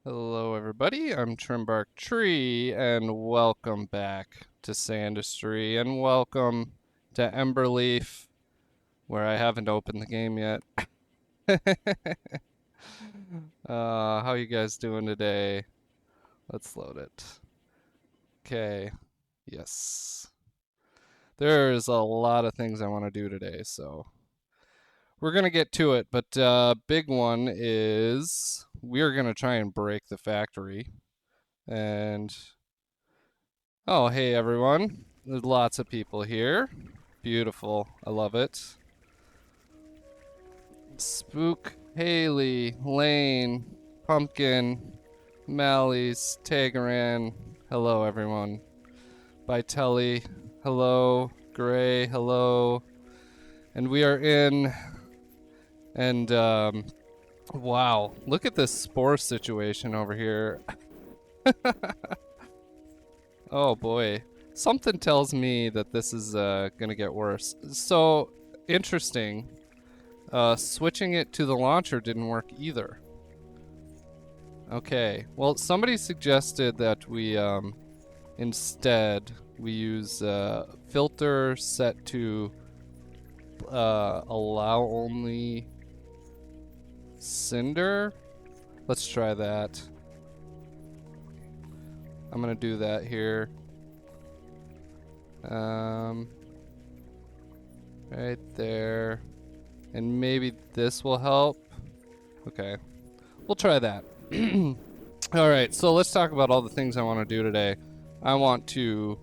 Hello, everybody. I'm Trimbark Tree, and welcome back to Sandustry, and welcome to Emberleaf, where I haven't opened the game yet. How you guys doing today? Let's load it. Okay. Yes. There's a lot of things I want to do today, so we're gonna get to it. But big one is we're gonna try and break the factory, and oh, hey everyone. There's lots of people here. Beautiful. I love it. Spook, Haley, Lane, Pumpkin, Mally's, Tagaran. Hello, everyone. Vitelli. Hello. Gray. Hello. And we are in. And, wow. Look at this spore situation over here. Oh boy. Something tells me that this is gonna get worse. So, interesting. Switching it to the launcher didn't work either. Okay. Well, somebody suggested that we instead we use filter set to allow only cinder. Let's try that. I'm gonna do that here. Right there. And maybe this will help. Okay. We'll try that. All right, so let's talk about all the things I want to do today. I want to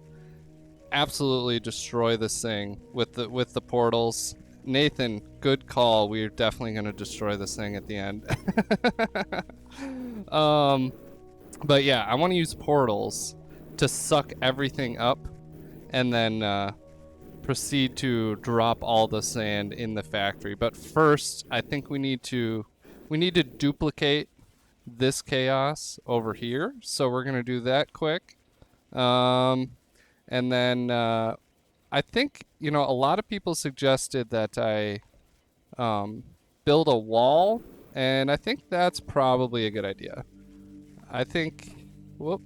absolutely destroy this thing with the portals. Nathan, good call. We're definitely going to destroy this thing at the end. But yeah, I want to use portals to suck everything up and then proceed to drop all the sand in the factory. But first, I think we need to duplicate this chaos over here. So we're gonna do that quick. And then I think a lot of people suggested that I build a wall, and I think that's probably a good idea. I think, whoop,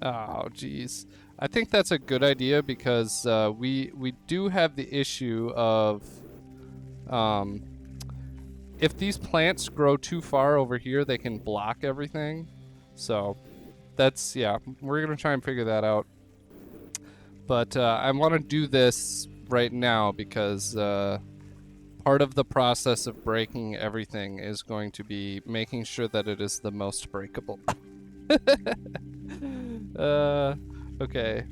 oh geez, I think that's a good idea because we do have the issue of if these plants grow too far over here, they can block everything. So that's, yeah, we're gonna try and figure that out. But I want to do this right now because part of the process of breaking everything is going to be making sure that it is the most breakable. Okay,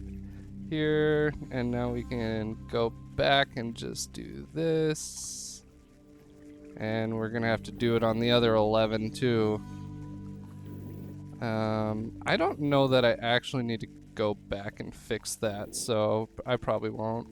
here, and now we can go back and just do this. And we're gonna have to do it on the other 11 too. I don't know that I actually need to go back and fix that, so I probably won't.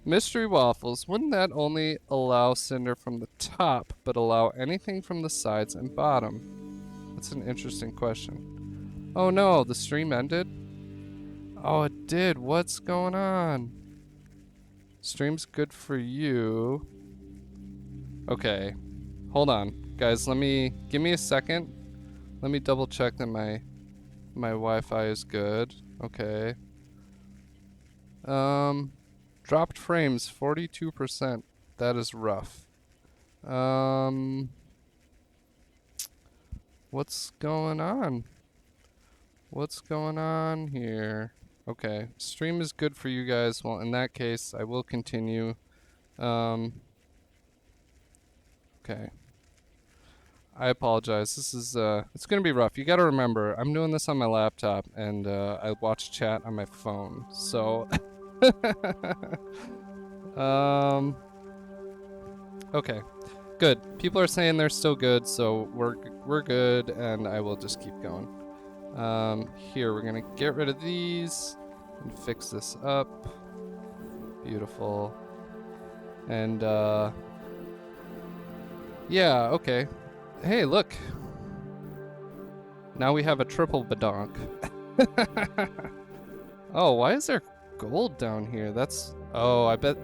Mystery waffles. Wouldn't that only allow cinder from the top, but allow anything from the sides and bottom? That's an interesting question. Oh no, the stream ended? Oh, it did. What's going on? Stream's good for you. Okay. Hold on. Guys, give me a second. Let me double check that my Wi-Fi is good. Okay. Dropped frames 42%. That is rough. What's going on? What's going on here? Okay, stream is good for you guys. Well, in that case, I will continue. Okay. I apologize. This is it's gonna be rough. You gotta remember, I'm doing this on my laptop and I watch chat on my phone. So okay. Good. People are saying they're still good, so we're good, and I will just keep going. Here, we're gonna get rid of these and fix this up. Beautiful. And yeah, okay. Hey, look. Now we have a triple badonk. Oh, why is there gold down here? That's, oh, I bet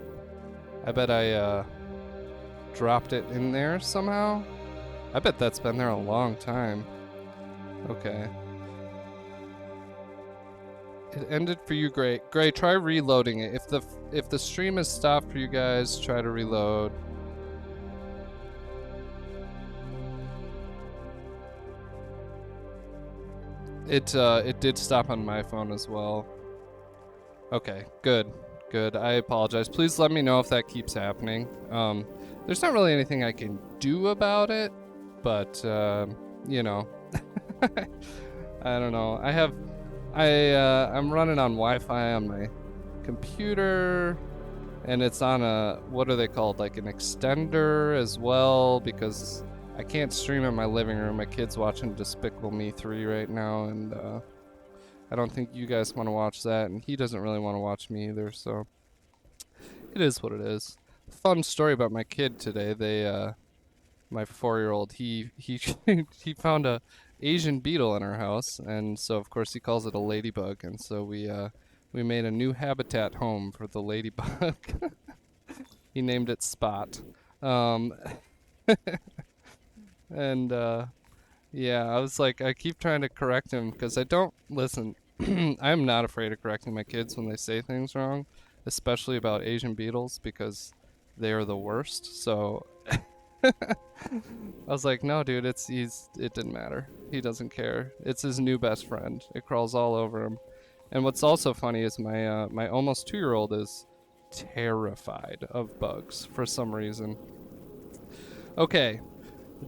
I dropped it in there somehow. I bet that's been there a long time. Okay. It ended for you, Gray. Gray, try reloading it. If the stream has stopped for you guys, try to reload. It did stop on my phone as well. Okay, good. Good. I apologize. Please let me know if that keeps happening. There's not really anything I can do about it, but you know. I don't know. I'm running on Wi-Fi on my computer, and it's on a, what are they called? Like an extender as well, because I can't stream in my living room. My kid's watching Despicable Me 3 right now, and I don't think you guys want to watch that, and he doesn't really want to watch me either, so it is what it is. Fun story about my kid today. My 4-year-old, he he found a Asian beetle in our house, and so of course he calls it a ladybug, and so we made a new habitat home for the ladybug. He named it Spot. Um, and yeah, I was like, I keep trying to correct him because I don't listen. I'm not afraid of correcting my kids when they say things wrong, especially about Asian beetles because they are the worst. So I was like, no, dude, it didn't matter. He doesn't care. It's his new best friend. It crawls all over him. And what's also funny is my almost 2-year-old is terrified of bugs for some reason. Okay,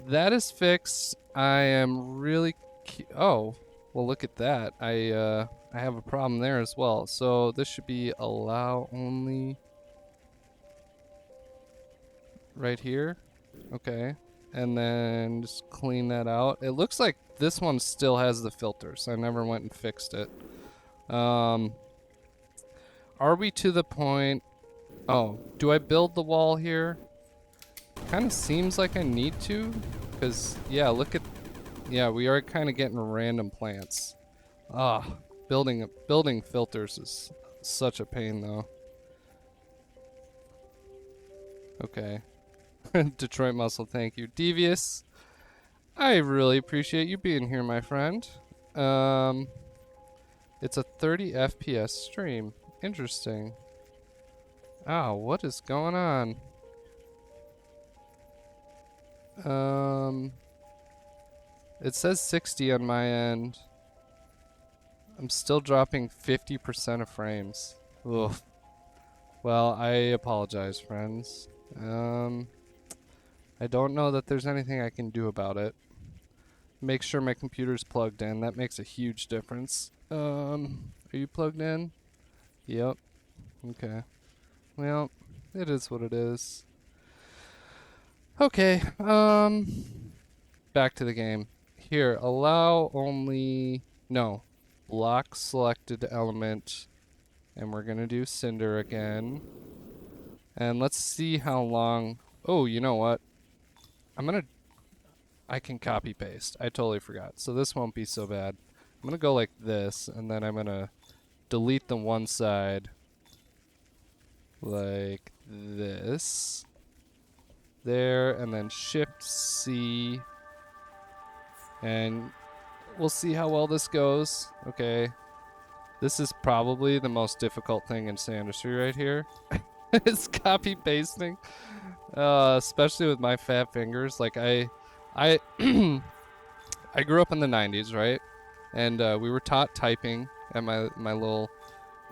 that is fixed. I am really oh, well, look at that. I have a problem there as well. So this should be allow only right here. Okay. And then just clean that out. It looks like this one still has the filters. I never went and fixed it. Are we to the point? Oh, do I build the wall here? Kind of seems like I need to, because yeah, we are kind of getting random plants. Building filters is such a pain though. Okay. Detroit Muscle, thank you. Devious, I really appreciate you being here, my friend. It's a 30 FPS stream. Interesting. What is going on? It says 60 on my end. I'm still dropping 50% of frames. Oof. Well, I apologize, friends. I don't know that there's anything I can do about it. Make sure my computer's plugged in. That makes a huge difference. Are you plugged in? Yep. Okay. Well, it is what it is. Okay, back to the game. Here, allow only, no, block selected element, and we're gonna do cinder again. And let's see how long, oh, you know what? I can copy paste. I totally forgot. So this won't be so bad. I'm gonna go like this, and then I'm gonna delete the one side like this. There, and then Shift C, and we'll see how well this goes. Okay, this is probably the most difficult thing in Sandustry right here. It's copy pasting, especially with my fat fingers. Like I I grew up in the 90s, right? And we were taught typing at my little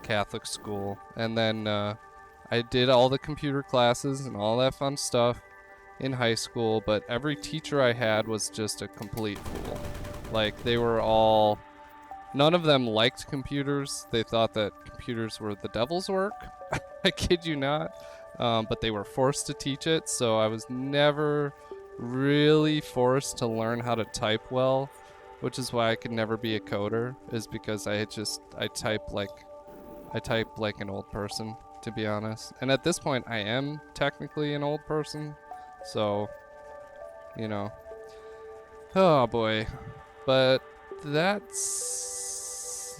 Catholic school, and then I did all the computer classes and all that fun stuff in high school, but every teacher I had was just a complete fool. Like, they were all, none of them liked computers. They thought that computers were the devil's work. I kid you not. But they were forced to teach it, so I was never really forced to learn how to type well, which is why I could never be a coder, is because I type like an old person, to be honest. And at this point, I am technically an old person. So, you know. Oh boy. But that seems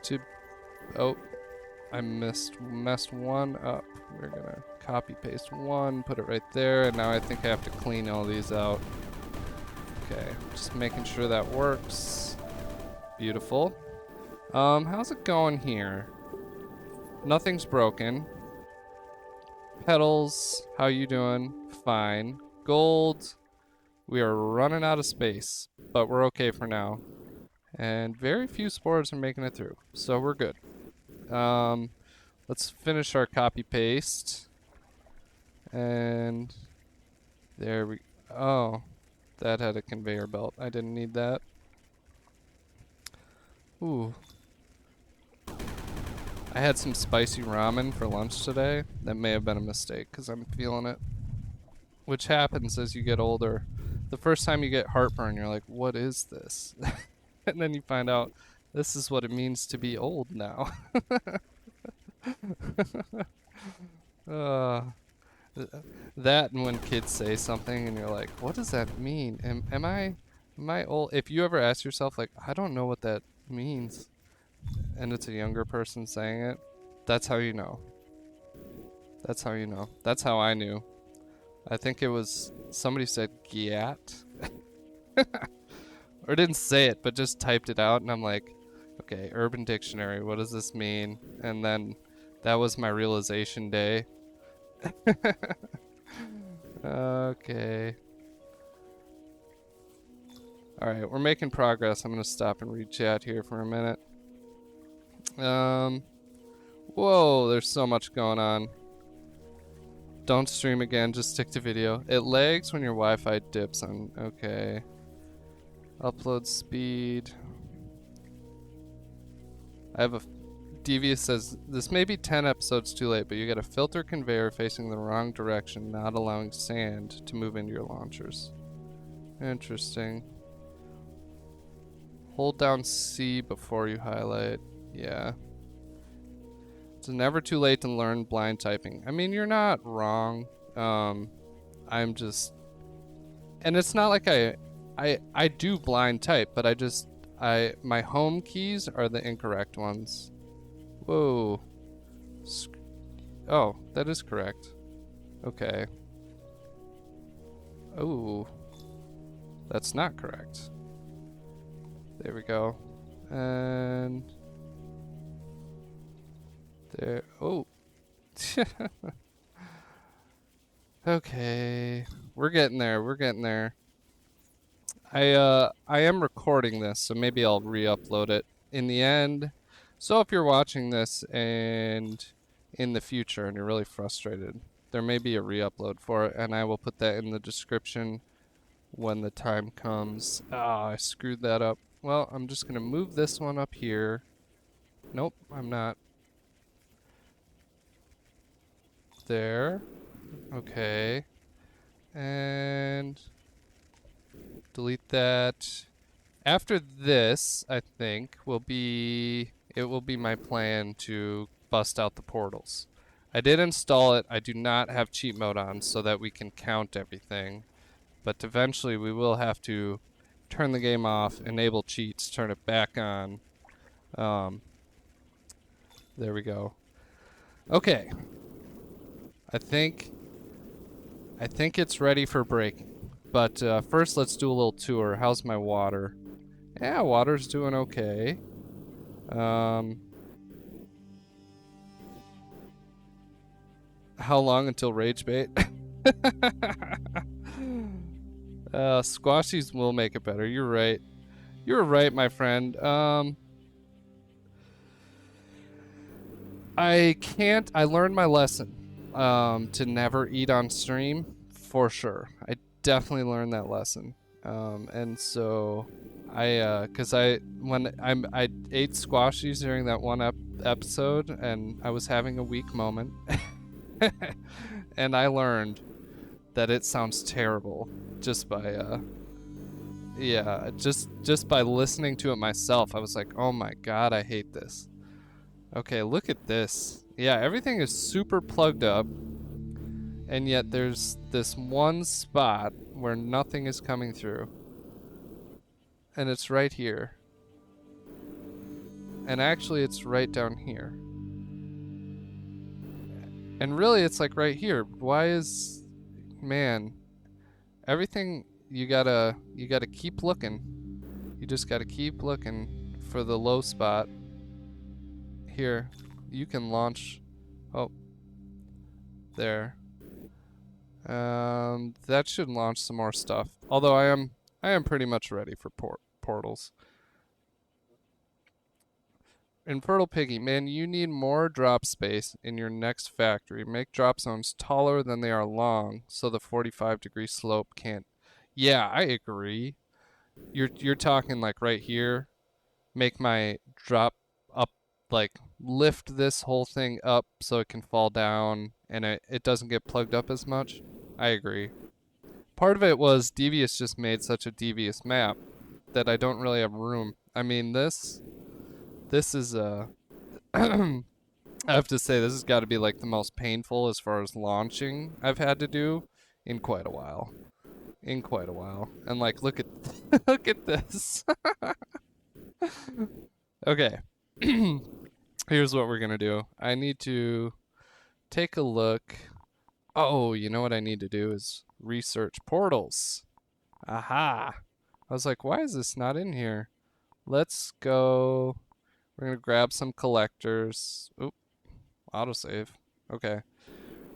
to... Oh, I messed one up. We're gonna copy paste one, put it right there, and now I think I have to clean all these out. Okay, just making sure that works. Beautiful. How's it going here? Nothing's broken. Petals, how you doing? Fine. Gold, we are running out of space, but we're okay for now. And very few spores are making it through, so we're good. Let's finish our copy paste. And there we, oh, that had a conveyor belt. I didn't need that. Ooh. I had some spicy ramen for lunch today. That may have been a mistake because I'm feeling it. Which happens as you get older. The first time you get heartburn, you're like, what is this? And then you find out this is what it means to be old now. uh, that and when kids say something and you're like, what does that mean? Am I old? If you ever ask yourself, like, I don't know what that means, and it's a younger person saying it, that's how you know. That's how you know. That's how I knew. I think it was somebody said gyat. Or didn't say it, but just typed it out, and I'm like, okay, Urban Dictionary, what does this mean? And then that was my realization day. Okay. Alright, we're making progress. I'm gonna stop and read chat here for a minute. Whoa, there's so much going on. Don't stream again, just stick to video. It lags when your Wi-Fi dips on, okay. Upload speed. I have a, Devious says, this may be 10 episodes too late, but you get a filter conveyor facing the wrong direction, not allowing sand to move into your launchers. Interesting. Hold down C before you highlight. Yeah. It's never too late to learn blind typing. I mean, you're not wrong. I'm just, and it's not like I do blind type, but my home keys are the incorrect ones. Whoa. Oh, that is correct. Okay. Oh, that's not correct. There we go. And there. Oh. Okay. We're getting there. We're getting there. I am recording this, so maybe I'll re-upload it in the end. So if you're watching this and in the future and you're really frustrated, there may be a re-upload for it, and I will put that in the description when the time comes. Ah, I screwed that up. Well, I'm just gonna move this one up here. Nope, I'm not. There. Okay. And delete that. After this, I think, it will be my plan to bust out the portals. I did install it. I do not have cheat mode on so that we can count everything. But eventually we will have to turn the game off, enable cheats, turn it back on. There we go. Okay. I think it's ready for breaking. But first let's do a little tour. How's my water? Yeah, water's doing okay. How long until rage bait? Squashies will make it better. You're right. You're right, my friend. I learned my lesson. To never eat on stream, for sure. I definitely learned that lesson. And so I ate squashies during that one episode, and I was having a weak moment. And I learned that it sounds terrible just by just by listening to it myself. I was like, oh my god, I hate this. Okay, look at this. Yeah, everything is super plugged up, and yet there's this one spot where nothing is coming through, and it's right here, and actually it's right down here. And really, it's like right here. Why is, man, everything you gotta keep looking. You just gotta keep looking for the low spot. Here, you can launch. Oh, there. That should launch some more stuff. Although I am pretty much ready for portals. Infertile Piggy, man, you need more drop space in your next factory. Make drop zones taller than they are long, so the 45-degree slope can't. Yeah, I agree. You're talking like right here. Make my drop up, like lift this whole thing up so it can fall down and it doesn't get plugged up as much. I agree. Part of it was Devious just made such a devious map that I don't really have room. I mean, this is I have to say this has got to be like the most painful as far as launching I've had to do in quite a while. In quite a while. And like look at look at this. Okay. Here's what we're going to do. I need to take a look. Oh, you know what I need to do is research portals. Aha. I was like, why is this not in here? Let's go. We're going to grab some collectors. Oop. Autosave. Okay.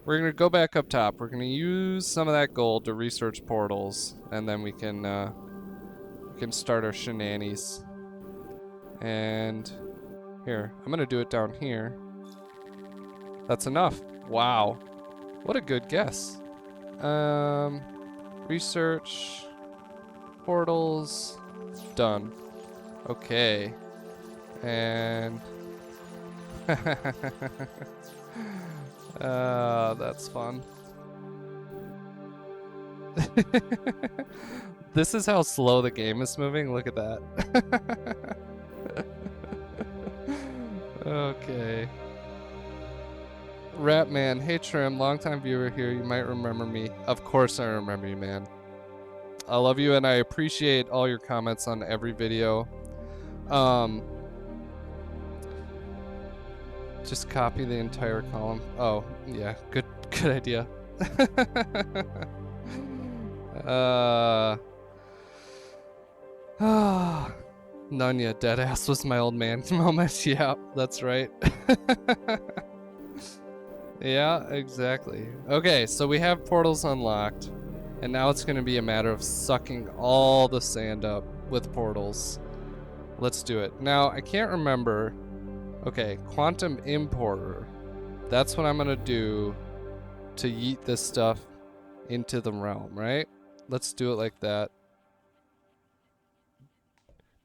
We're going to go back up top. We're going to use some of that gold to research portals. And then we can start our shenanigans. And here. I'm going to do it down here. That's enough. Wow. What a good guess. Research. Portals. Done. Okay. And that's fun. This is how slow the game is moving. Look at that. Okay. Ratman, hey Trim, longtime viewer here. You might remember me. Of course I remember you, man. I love you and I appreciate all your comments on every video. Just copy the entire column. Oh, yeah, good idea. Nunya, deadass was my old man moment. Yeah, that's right. Yeah, exactly. Okay, so we have portals unlocked, and now it's going to be a matter of sucking all the sand up with portals. Let's do it. Now, I can't remember. Okay, Quantum Importer. That's what I'm going to do to yeet this stuff into the realm, right? Let's do it like that.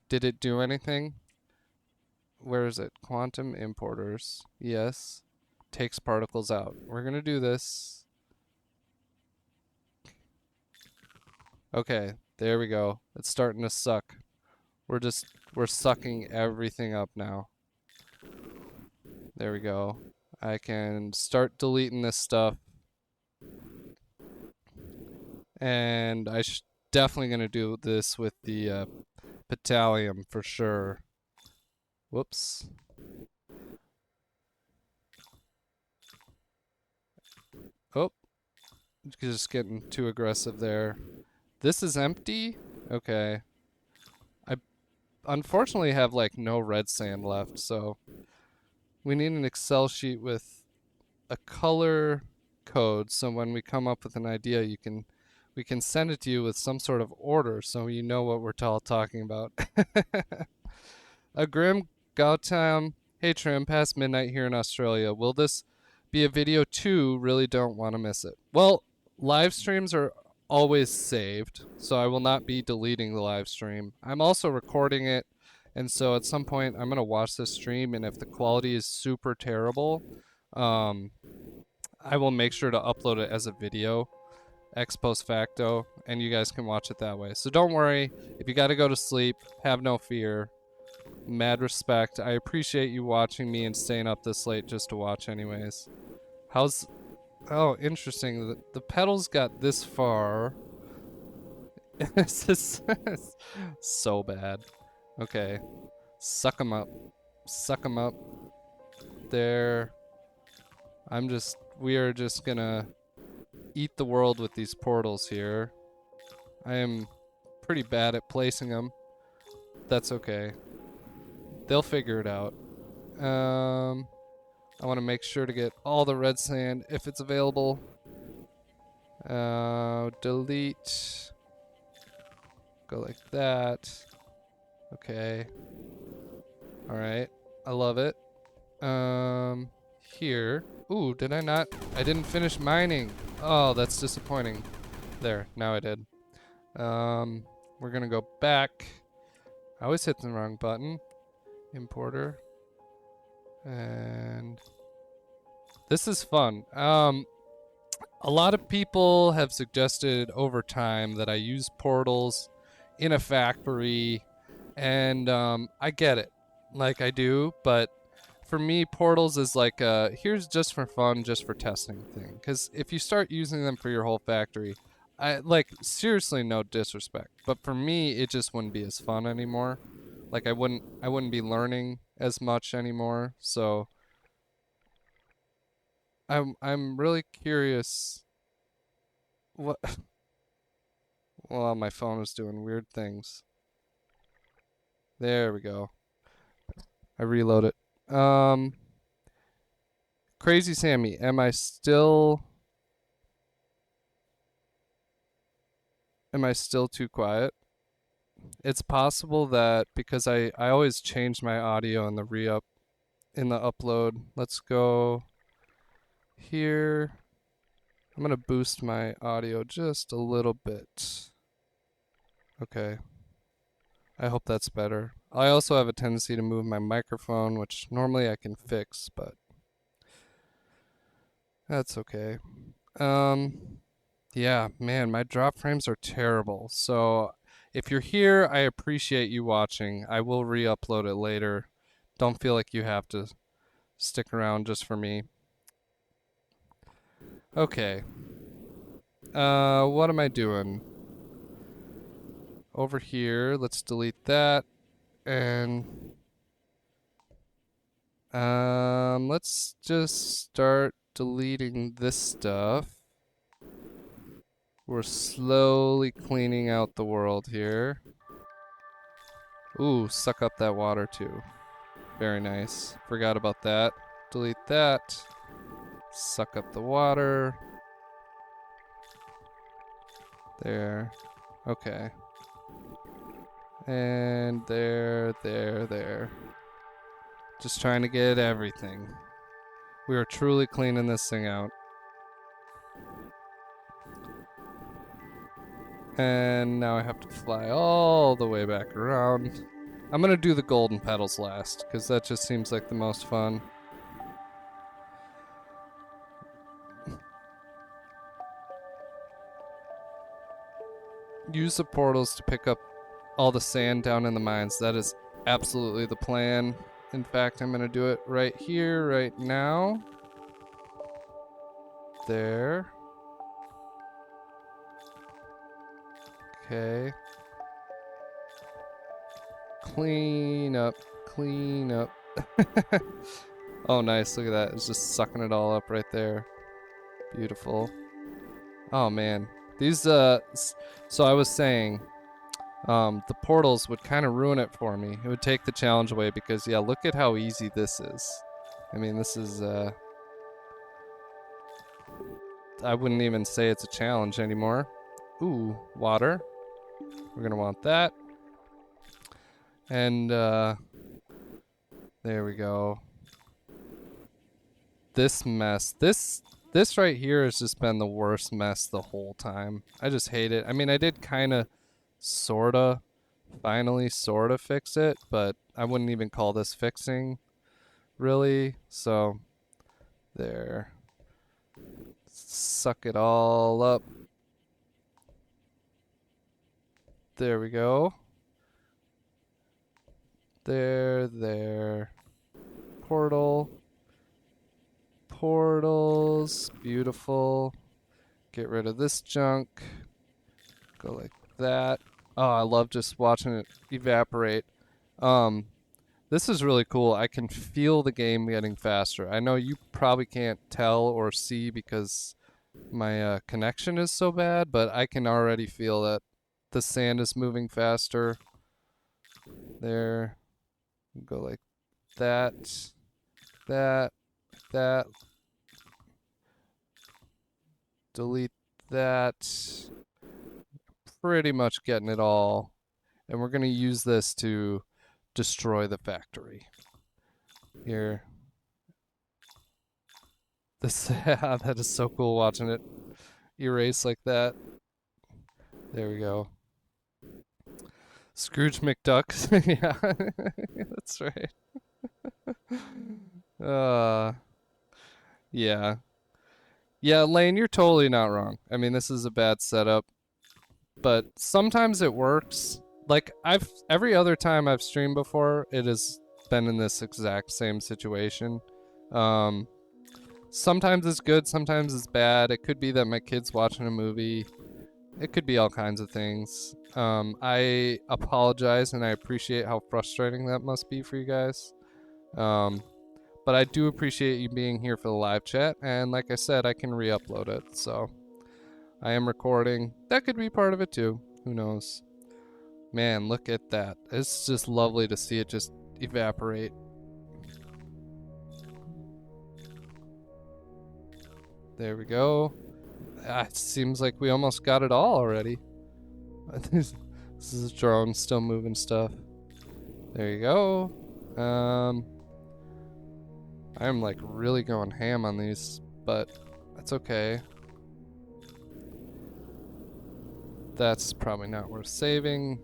Did it do anything? Where is it? Quantum Importers. Yes. Takes particles out. We're going to do this. Okay, there we go. It's starting to suck. We're sucking everything up now. There we go. I can start deleting this stuff. And I definitely going to do this with the Petallium for sure. Whoops. Oh, just getting too aggressive there. This is empty? Okay. I unfortunately have like no red sand left, so we need an Excel sheet with a color code, so when we come up with an idea, we can send it to you with some sort of order so you know what we're all talking about. A Grim Gautam, hey Trim, past midnight here in Australia. Will this be a video too? Really don't want to miss it. Well, live streams are always saved, so I will not be deleting the live stream. I'm also recording it, and so at some point I'm going to watch this stream, and if the quality is super terrible, I will make sure to upload it as a video ex post facto, and you guys can watch it that way. So don't worry, if you got to go to sleep, have no fear. Mad respect. I appreciate you watching me and staying up this late just to watch anyways. How's... Oh, interesting. The pedals got this far. This is so bad. Okay. Suck them up. Suck them up. There. I'm just we are just gonna eat the world with these portals here. I am pretty bad at placing them. That's okay. They'll figure it out. I want to make sure to get all the red sand if it's available. Delete. Go like that. Okay. Alright. I love it. Here. Ooh, did I not? I didn't finish mining. Oh, that's disappointing. There, now I did. We're gonna go back. I always hit the wrong button. Importer. And this is fun. A lot of people have suggested over time that I use portals in a factory, and I get it. Like I do, but for me, portals is like here's just for fun, just for testing thing. Because if you start using them for your whole factory, I like seriously no disrespect, but for me, it just wouldn't be as fun anymore. Like I wouldn't be learning as much anymore. So I'm really curious what. Well, my phone is doing weird things. There we go. I reload it. Crazy Sammy, am I still too quiet? It's possible that because I always change my audio in the re-up in the upload. Let's go here. I'm gonna boost my audio just a little bit. Okay. I hope that's better. I also have a tendency to move my microphone, which normally I can fix, but that's okay. Yeah, man, my drop frames are terrible. So if you're here, I appreciate you watching. I will re-upload it later. Don't feel like you have to stick around just for me. Okay. What am I doing? Over here, let's delete that. And let's just start deleting this stuff. We're slowly cleaning out the world here. Ooh, suck up that water too. Very nice. Forgot about that. Delete that. Suck up the water. There. Okay. And there. Just trying to get everything. We are truly cleaning this thing out. And now I have to fly all the way back around. I'm gonna do the golden petals last, because that just seems like the most fun. Use the portals to pick up all the sand down in the mines. That is absolutely the plan. In fact, I'm gonna do it right here, right now. There. Okay. Clean up, clean up. Oh, nice. Look at that. It's just sucking it all up right there. Beautiful. Oh, man. These, so I was saying, the portals would kind of ruin it for me. It would take the challenge away because, yeah, look at how easy this is. I mean, this is, I wouldn't even say it's a challenge anymore. Ooh, water. We're gonna want that. And, there we go. This mess. This right here has just been the worst mess the whole time. I just hate it. I mean, I did kind of, finally sort of fix it, but I wouldn't even call this fixing, really. So, there. Suck it all up. There we go. There. Portal. Portals. Beautiful. Get rid of this junk. Go like that. Oh, I love just watching it evaporate. This is really cool. I can feel the game getting faster. I know you probably can't tell or see because my connection is so bad, but I can already feel that the sand is moving faster. There. Go like that, that, that. Delete that. Pretty much getting it all. And we're going to use this to destroy the factory. Here. This, that is so cool watching it erase like that. There we go. Scrooge McDuck. Yeah, that's right. Yeah. Yeah, Lane, you're totally not wrong. I mean, this is a bad setup, but sometimes it works. Like every other time I've streamed before, it has been in this exact same situation. Sometimes it's good, sometimes it's bad. It could be that my kid's watching a movie. It could be all kinds of things. I apologize and I appreciate how frustrating that must be for you guys. But I do appreciate you being here for the live chat, and like I said, I can re-upload it, so I am recording. That could be part of it too. Who knows? Man, look at that. It's just lovely to see it just evaporate. There we go. It seems like we almost got it all already. This is a drone still moving stuff. There you go. I'm like really going ham on these, but that's okay. That's probably not worth saving.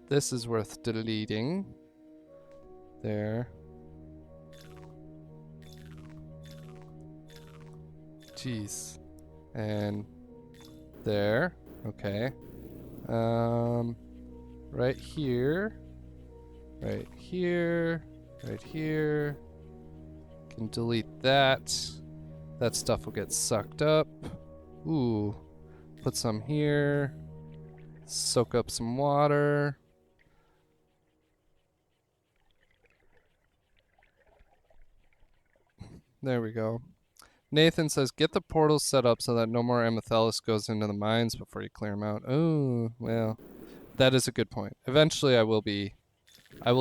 This is worth deleting. There. Jeez. And there. Okay. Right here. Right here. Right here. Can delete that. That stuff will get sucked up. Ooh. Put some here. Soak up some water. There we go. Nathan says, get the portals set up so that no more amethyst goes into the mines before you clear them out. Oh, well, that is a good point. Eventually I will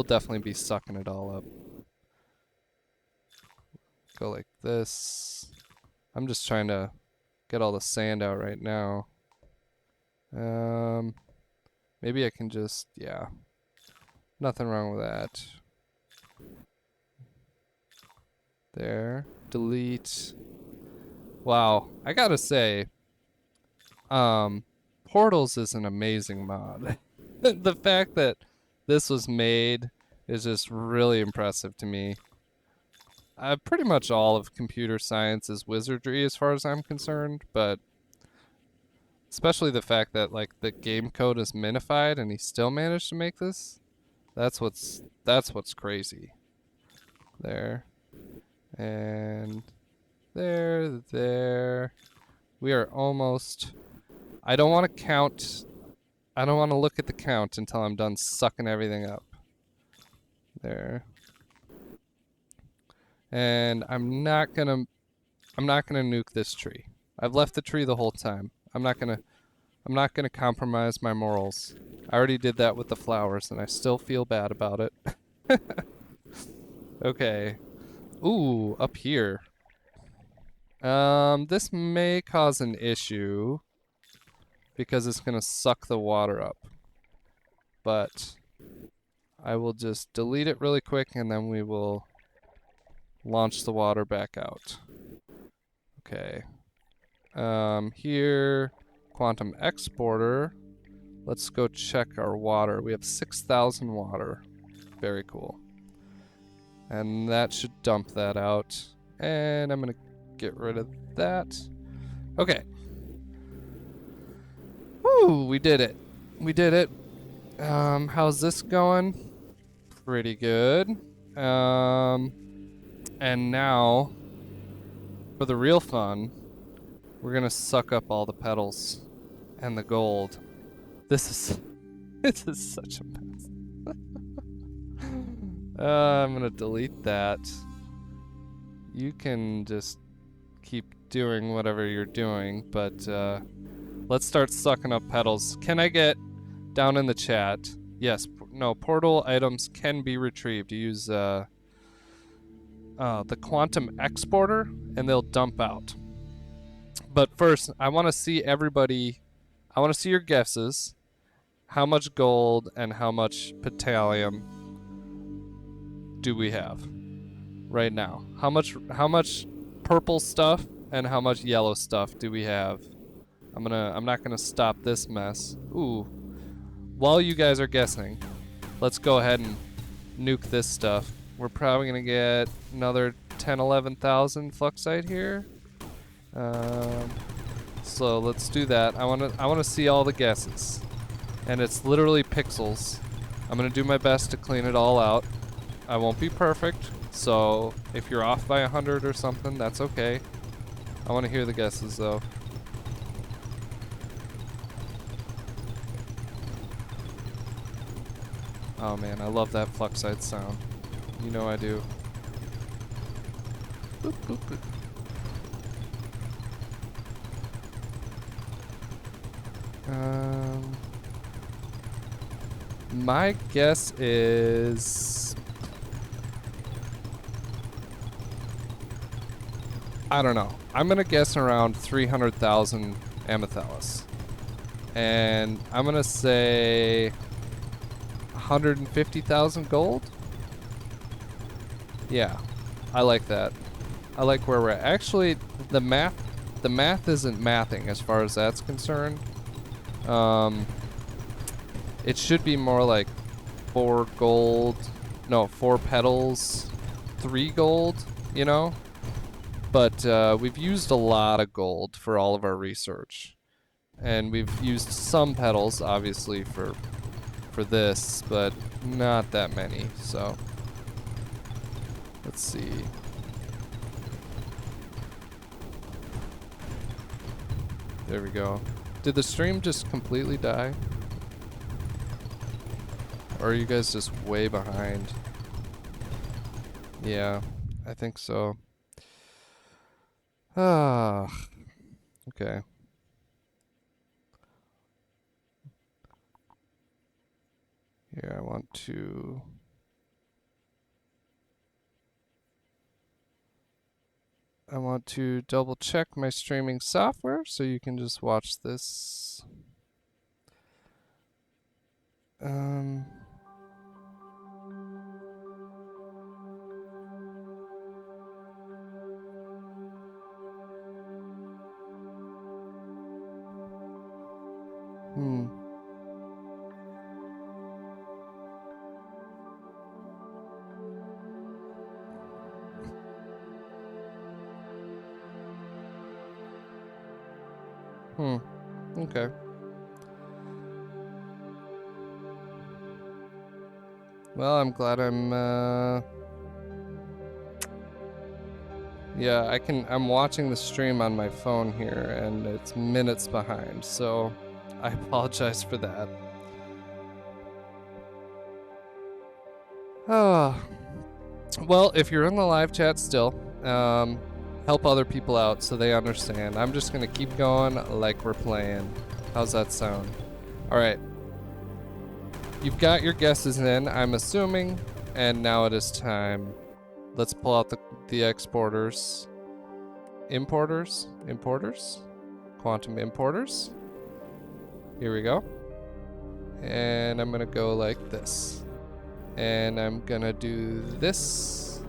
definitely be sucking it all up. Go like this. I'm just trying to get all the sand out right now. Maybe I can just, yeah. Nothing wrong with that. There. Delete. Wow, I gotta say, Portals is an amazing mod. The fact that this was made is just really impressive to me. Pretty much all of computer science is wizardry as far as I'm concerned, but especially the fact that like the game code is minified and he still managed to make this. That's what's crazy. There. And there. We are almost. I don't want to count. I don't want to look at the count until I'm done sucking everything up. There. And I'm not gonna nuke this tree. I've left the tree the whole time. I'm not gonna compromise my morals. I already did that with the flowers and I still feel bad about it. Okay. Ooh, up here. This may cause an issue because it's gonna suck the water up. But I will just delete it really quick and then we will launch the water back out. Okay. Here, quantum exporter. Let's go check our water. We have 6,000 water. Very cool. And that should dump that out. And I'm gonna get rid of that. Okay. Woo, we did it. We did it. How's this going? Pretty good. And now, for the real fun, we're gonna suck up all the petals and the gold. This is such a mess. I'm gonna delete that. You can just keep doing whatever you're doing, but let's start sucking up petals. Can I get down in the chat? Yes, no, portal items can be retrieved. You use the quantum exporter and they'll dump out. But first, I want to see everybody, I want to see your guesses. How much gold and how much petallium do we have right now? How much purple stuff and how much yellow stuff do we have? I'm not gonna stop this mess. Ooh. While you guys are guessing, let's go ahead and nuke this stuff. We're probably gonna get another 11,000 fluxite here. So let's do that. I wanna see all the guesses. And it's literally pixels. I'm gonna do my best to clean it all out. I won't be perfect, so if you're off by 100 or something, that's okay. I wanna hear the guesses though. Oh man, I love that fluxite sound. You know I do. Boop, boop, boop. My guess is... I don't know. I'm gonna guess around 300,000 amethyst. And I'm gonna say 150,000 gold? Yeah, I like that. I like where we're at. Actually, the math isn't mathing as far as that's concerned. It should be more like 4 gold, no, 4 petals, 3 gold, you know? But we've used a lot of gold for all of our research. And we've used some petals, obviously, for this, but not that many, so. Let's see. There we go. Did the stream just completely die? Or are you guys just way behind? Yeah, I think so. Ah, okay. Here, I want to double check my streaming software so you can just watch this. Okay. Well, I'm glad yeah, I'm watching the stream on my phone here and it's minutes behind, so I apologize for that. Oh. Well, if you're in the live chat still, help other people out so they understand. I'm just gonna keep going like we're playing. How's that sound? Alright. You've got your guesses in, I'm assuming, and now it is time. Let's pull out the exporters. Importers? Quantum importers. Here we go. And I'm gonna go like this. And I'm gonna do this.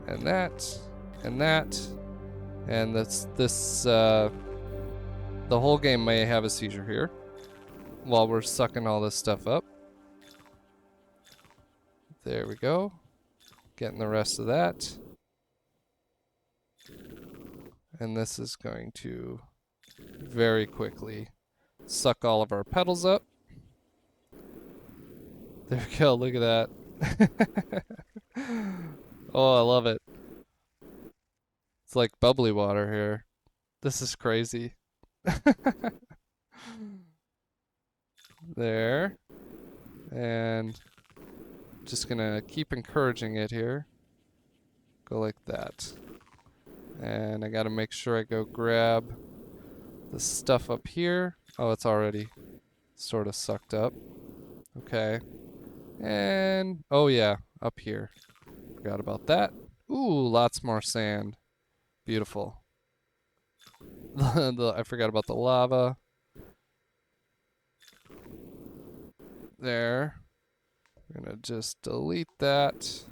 And that. And that. And the whole game may have a seizure here. While we're sucking all this stuff up. There we go. Getting the rest of that. And this is going to very quickly suck all of our petals up. There we go, look at that. Oh, I love it. It's like bubbly water here. This is crazy. There. And Just gonna keep encouraging it here. Go like that. And I gotta make sure I go grab the stuff up here. Oh, it's already sort of sucked up. Okay. And, oh yeah, up here. Forgot about that. Ooh, lots more sand. Beautiful. I forgot about the lava. There. We're gonna just delete that.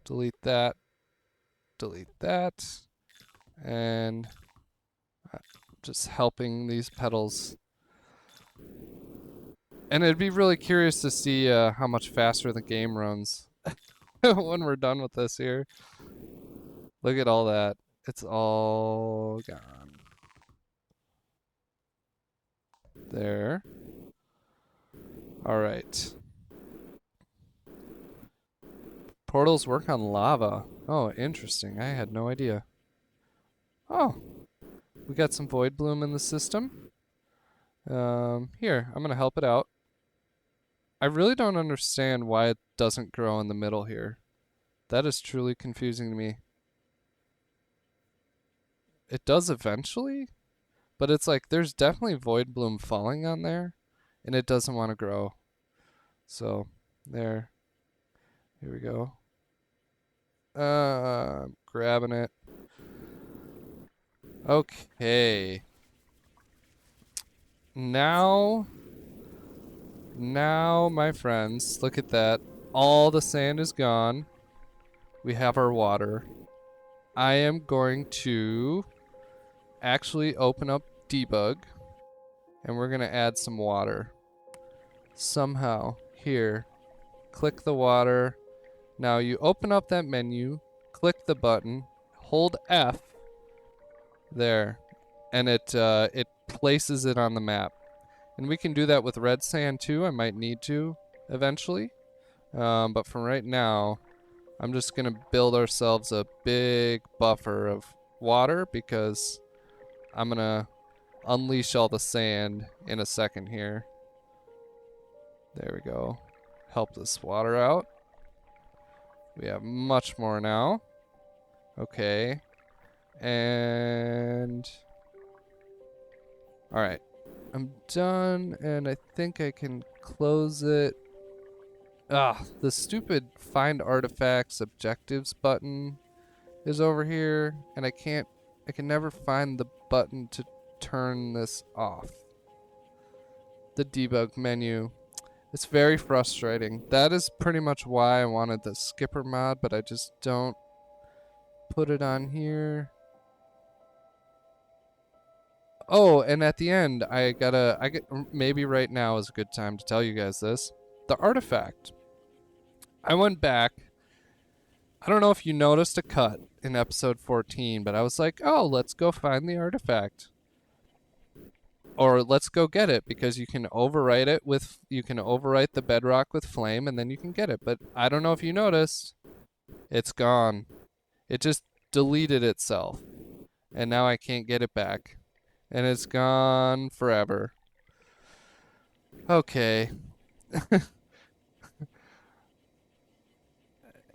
Delete that. Delete that. And just helping these petals. And it'd be really curious to see how much faster the game runs when we're done with this here. Look at all that. It's all gone. There. All right. Portals work on lava. Oh, interesting. I had no idea. Oh, we got some void bloom in the system. Here, I'm gonna help it out. I really don't understand why it doesn't grow in the middle here. That is truly confusing to me. It does eventually, but it's like there's definitely void bloom falling on there, and it doesn't want to grow. So, there. Here we go. Grabbing it. Okay. Now, my friends, look at that. All the sand is gone. We have our water. I am going to actually open up debug, and we're going to add some water. Somehow, here, click the water. Now you open up that menu, click the button, hold F, there, and it places it on the map. And we can do that with red sand too. I might need to eventually. But for right now, I'm just going to build ourselves a big buffer of water because I'm going to unleash all the sand in a second here. There we go. Help this water out. We have much more now. Okay. And... Alright. I'm done, and I think I can close it. Ah, the stupid find artifacts objectives button is over here, and I can never find the button to turn this off. The debug menu. It's very frustrating. That is pretty much why I wanted the skipper mod, but I just don't put it on here. Oh, and at the end, maybe right now is a good time to tell you guys this. The artifact. I went back. I don't know if you noticed a cut in episode 14, but I was like, oh, let's go find the artifact. Or let's go get it, because you can overwrite the bedrock with flame, and then you can get it. But I don't know if you noticed. It's gone. It just deleted itself. And now I can't get it back. And it's gone forever. Okay.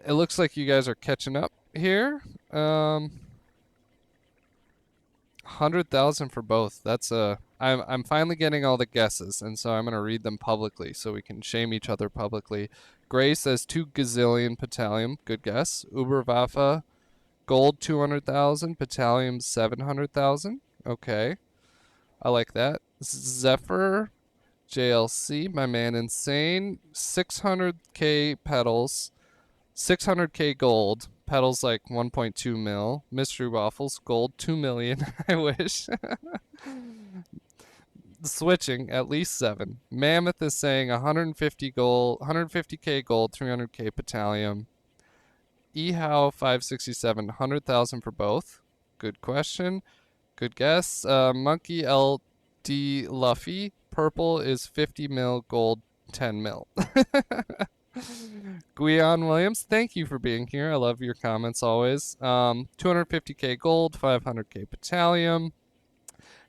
It looks like you guys are catching up here. 100,000 for both. That's I'm finally getting all the guesses, and so I'm gonna read them publicly so we can shame each other publicly. Gray says 2 gazillion Petallium. Good guess. Uberwaffe, gold 200,000. Petallium 700,000. Okay, I like that. Zephyr, JLC, my man Insane, 600k petals. 600k gold. Petals like 1.2 mil. Mystery Waffles, gold 2 million. I wish. Switching, at least 7. Mammoth is saying 150 gold, 150k gold, 300k Petallium. Ehow 567, 100,000 for both. Good question. Good guess. Monkey LD Luffy, purple is 50 mil, gold 10 mil. Guion Williams, thank you for being here. I love your comments always. 250k gold, 500k Petallium.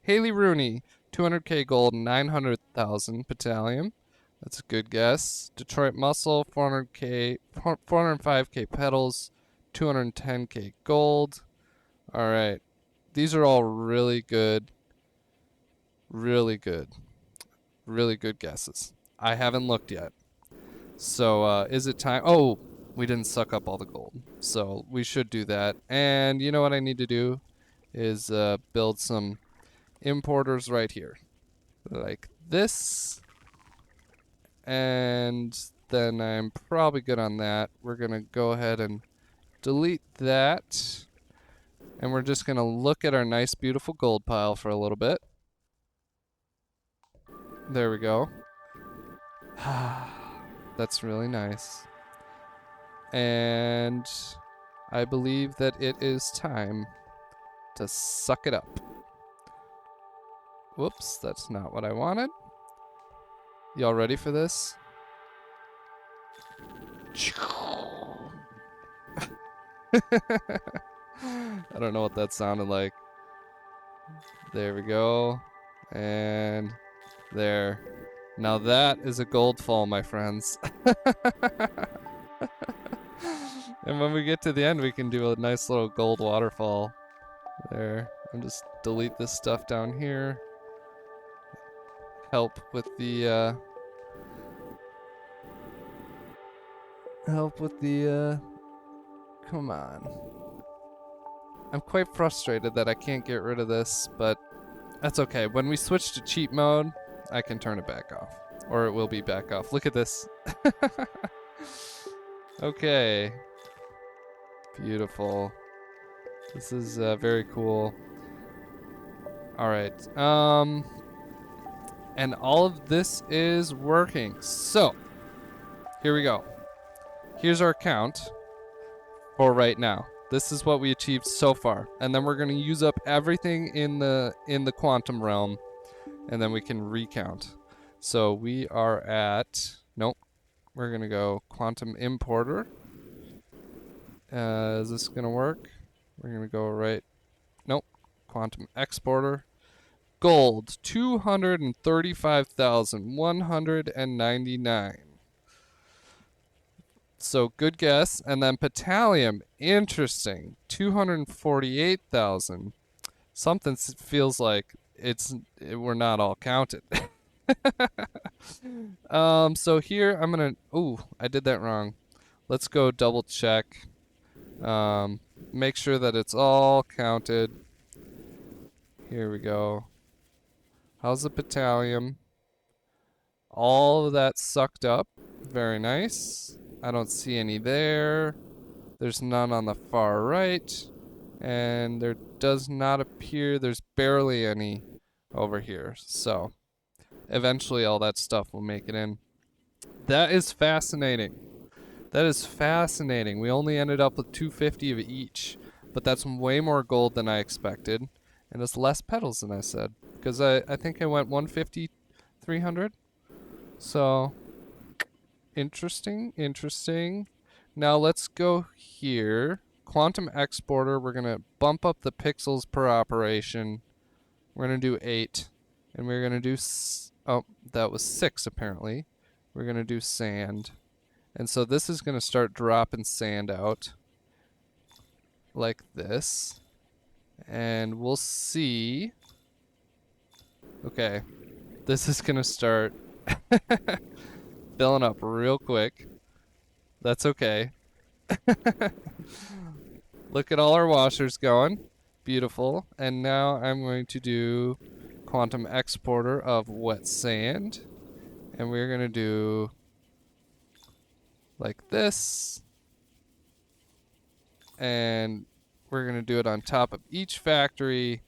Haley Rooney, 200k gold, 900,000 Petallium. That's a good guess. Detroit Muscle, 400k, 405k petals, 210k gold. All right. These are all really good, really good, really good guesses. I haven't looked yet. So is it time? Oh, we didn't suck up all the gold. So we should do that. And you know what I need to do is build some importers right here. Like this. And then I'm probably good on that. We're going to go ahead and delete that. And we're just going to look at our nice, beautiful gold pile for a little bit. There we go. That's really nice. And I believe that it is time to suck it up. Whoops, that's not what I wanted. Y'all ready for this? I don't know what that sounded like. There we go. And there. Now that is a gold fall, my friends. And when we get to the end, we can do a nice little gold waterfall. There. And just delete this stuff down here. Help with the, come on. I'm quite frustrated that I can't get rid of this, but that's okay. When we switch to cheat mode, I can turn it back off. Or it will be back off. Look at this. Okay. Beautiful. This is very cool. Alright. And all of this is working. So, here we go. Here's our count for right now. This is what we achieved so far. And then we're going to use up everything in the quantum realm. And then we can recount. So we are at... Nope. We're going to go quantum importer. Is this going to work? We're going to go right... Nope. Quantum exporter. Gold, 235,199. So good guess. And then Petallium, interesting, 248,000. Something feels like we're not all counted. So here I'm gonna. Ooh, I did that wrong. Let's go double check. Make sure that it's all counted. Here we go. How's the Petallium? All of that sucked up. Very nice. I don't see any there. There's none on the far right. And there does not appear there's barely any over here. So eventually all that stuff will make it in. That is fascinating. That is fascinating. We only ended up with 250 of each. But that's way more gold than I expected. And it's less petals than I said. Because I think I went 150, 300. So, interesting, interesting. Now let's go here. Quantum exporter, we're going to bump up the pixels per operation. We're going to do 8. And we're going to do... Oh, that was 6 apparently. We're going to do sand. And so this is going to start dropping sand out. Like this. And we'll see... Okay, this is going to start filling up real quick. That's okay. Look at all our washers going. Beautiful. And now I'm going to do quantum exporter of wet sand. And we're going to do like this. And we're going to do it on top of each factory.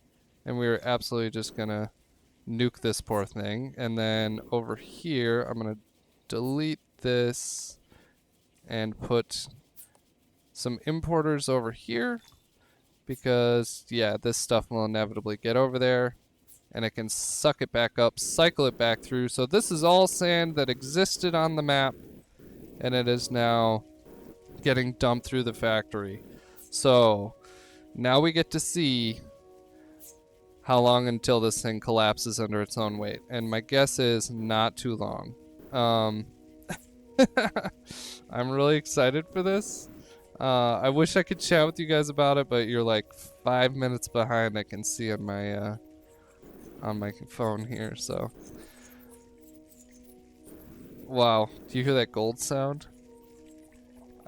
And we're absolutely just going to nuke this poor thing. And then over here, I'm going to delete this and put some importers over here because, yeah, this stuff will inevitably get over there and it can suck it back up, cycle it back through. So this is all sand that existed on the map and it is now getting dumped through the factory. So now we get to see how long until this thing collapses under its own weight. And my guess is not too long. Um, I'm really excited for this. I wish I could chat with you guys about it, but you're like 5 minutes behind. I can see on my phone here. So, wow, do you hear that gold sound?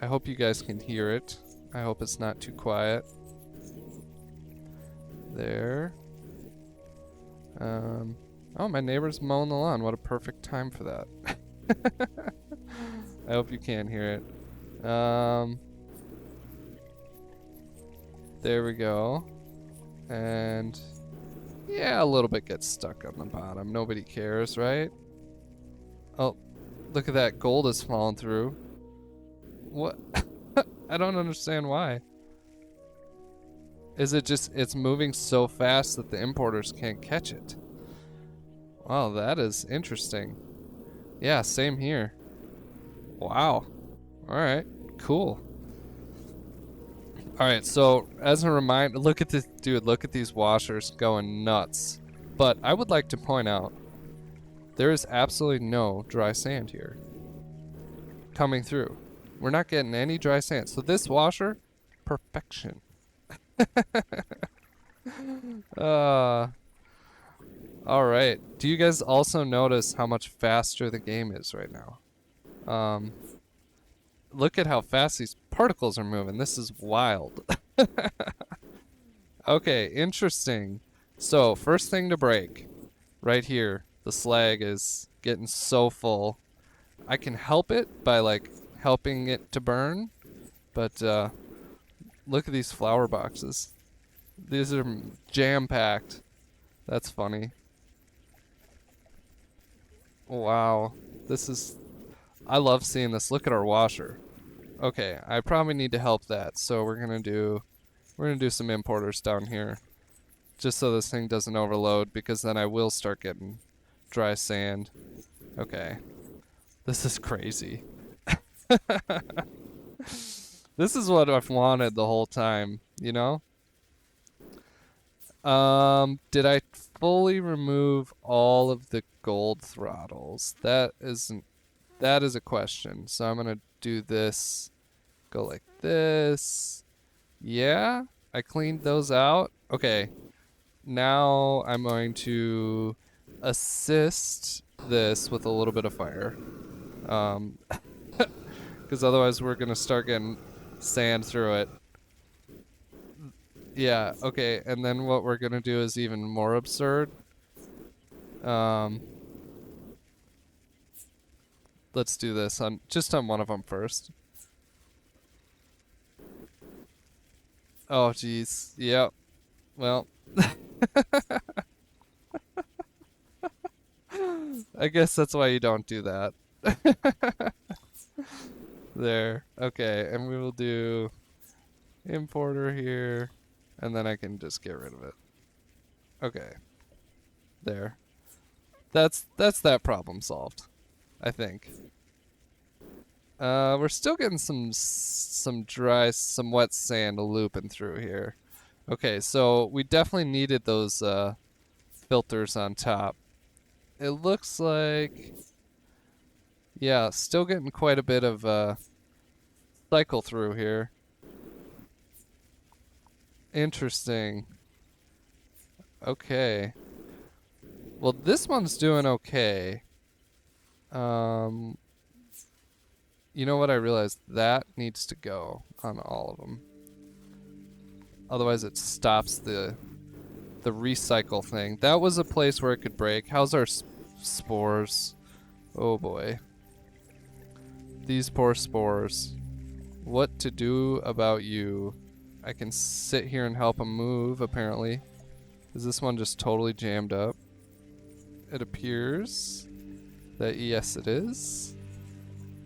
I hope you guys can hear it. I hope it's not too quiet. There. Oh, my neighbor's mowing the lawn. What a perfect time for that. I hope you can hear it. There we go. And yeah, a little bit gets stuck on the bottom. Nobody cares, right? Oh, look at that. Gold is falling through. What? I don't understand why. Is it just, it's moving so fast that the importers can't catch it? Wow, that is interesting. Yeah, same here. Wow. Alright, cool. Alright, so as a reminder, look at this, dude, look at these washers going nuts. But I would like to point out, there is absolutely no dry sand here coming through. We're not getting any dry sand. So this washer, perfection. Alright. Do you guys also notice how much faster the game is right now? Look at how fast these particles are moving. This is wild. Okay, interesting. So, first thing to break. Right here. The slag is getting so full. I can help it by, like, helping it to burn. But, look at these flower boxes. These are jam-packed. That's funny. Wow. This is... I love seeing this. Look at our washer. Okay, I probably need to help that. So we're gonna do some importers down here. Just so this thing doesn't overload, because then I will start getting dry sand. Okay. This is crazy. This is what I've wanted the whole time, you know? Did I fully remove all of the gold throttles? That is a question. So I'm gonna do this. Go like this. Yeah, I cleaned those out. Okay. Now I'm going to assist this with a little bit of fire. Because otherwise we're gonna start getting sand through it. Yeah, okay, and then what we're gonna do is even more absurd. Let's do this on just on one of them first. Oh, jeez. Yep. Well, I guess that's why you don't do that. There. Okay, and we will do importer here, and then I can just get rid of it. Okay. There. That's that problem solved, I think. We're still getting some wet sand looping through here. Okay, so we definitely needed those filters on top. It looks like, yeah, still getting quite a bit of cycle through here. Interesting. Okay. Well, this one's doing okay. You know what I realized? That needs to go on all of them. Otherwise it stops the recycle thing. That was a place where it could break. How's our spores? Oh boy. These poor spores. What to do about you? I can sit here and help them move, apparently. Is this one just totally jammed up? It appears that yes it is.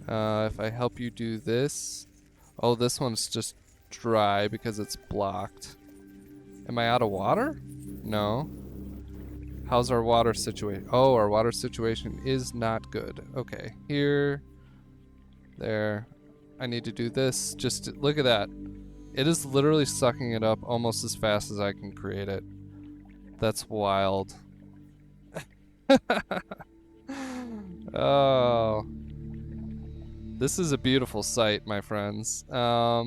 If I help you do this... Oh, this one's just dry because it's blocked. Am I out of water? No. How's our water situation? Oh, our water situation is not good. Okay, here, there. I need to do this. Just look at that. It is literally sucking it up almost as fast as I can create it. That's wild. Oh This is a beautiful sight, my friends. uh,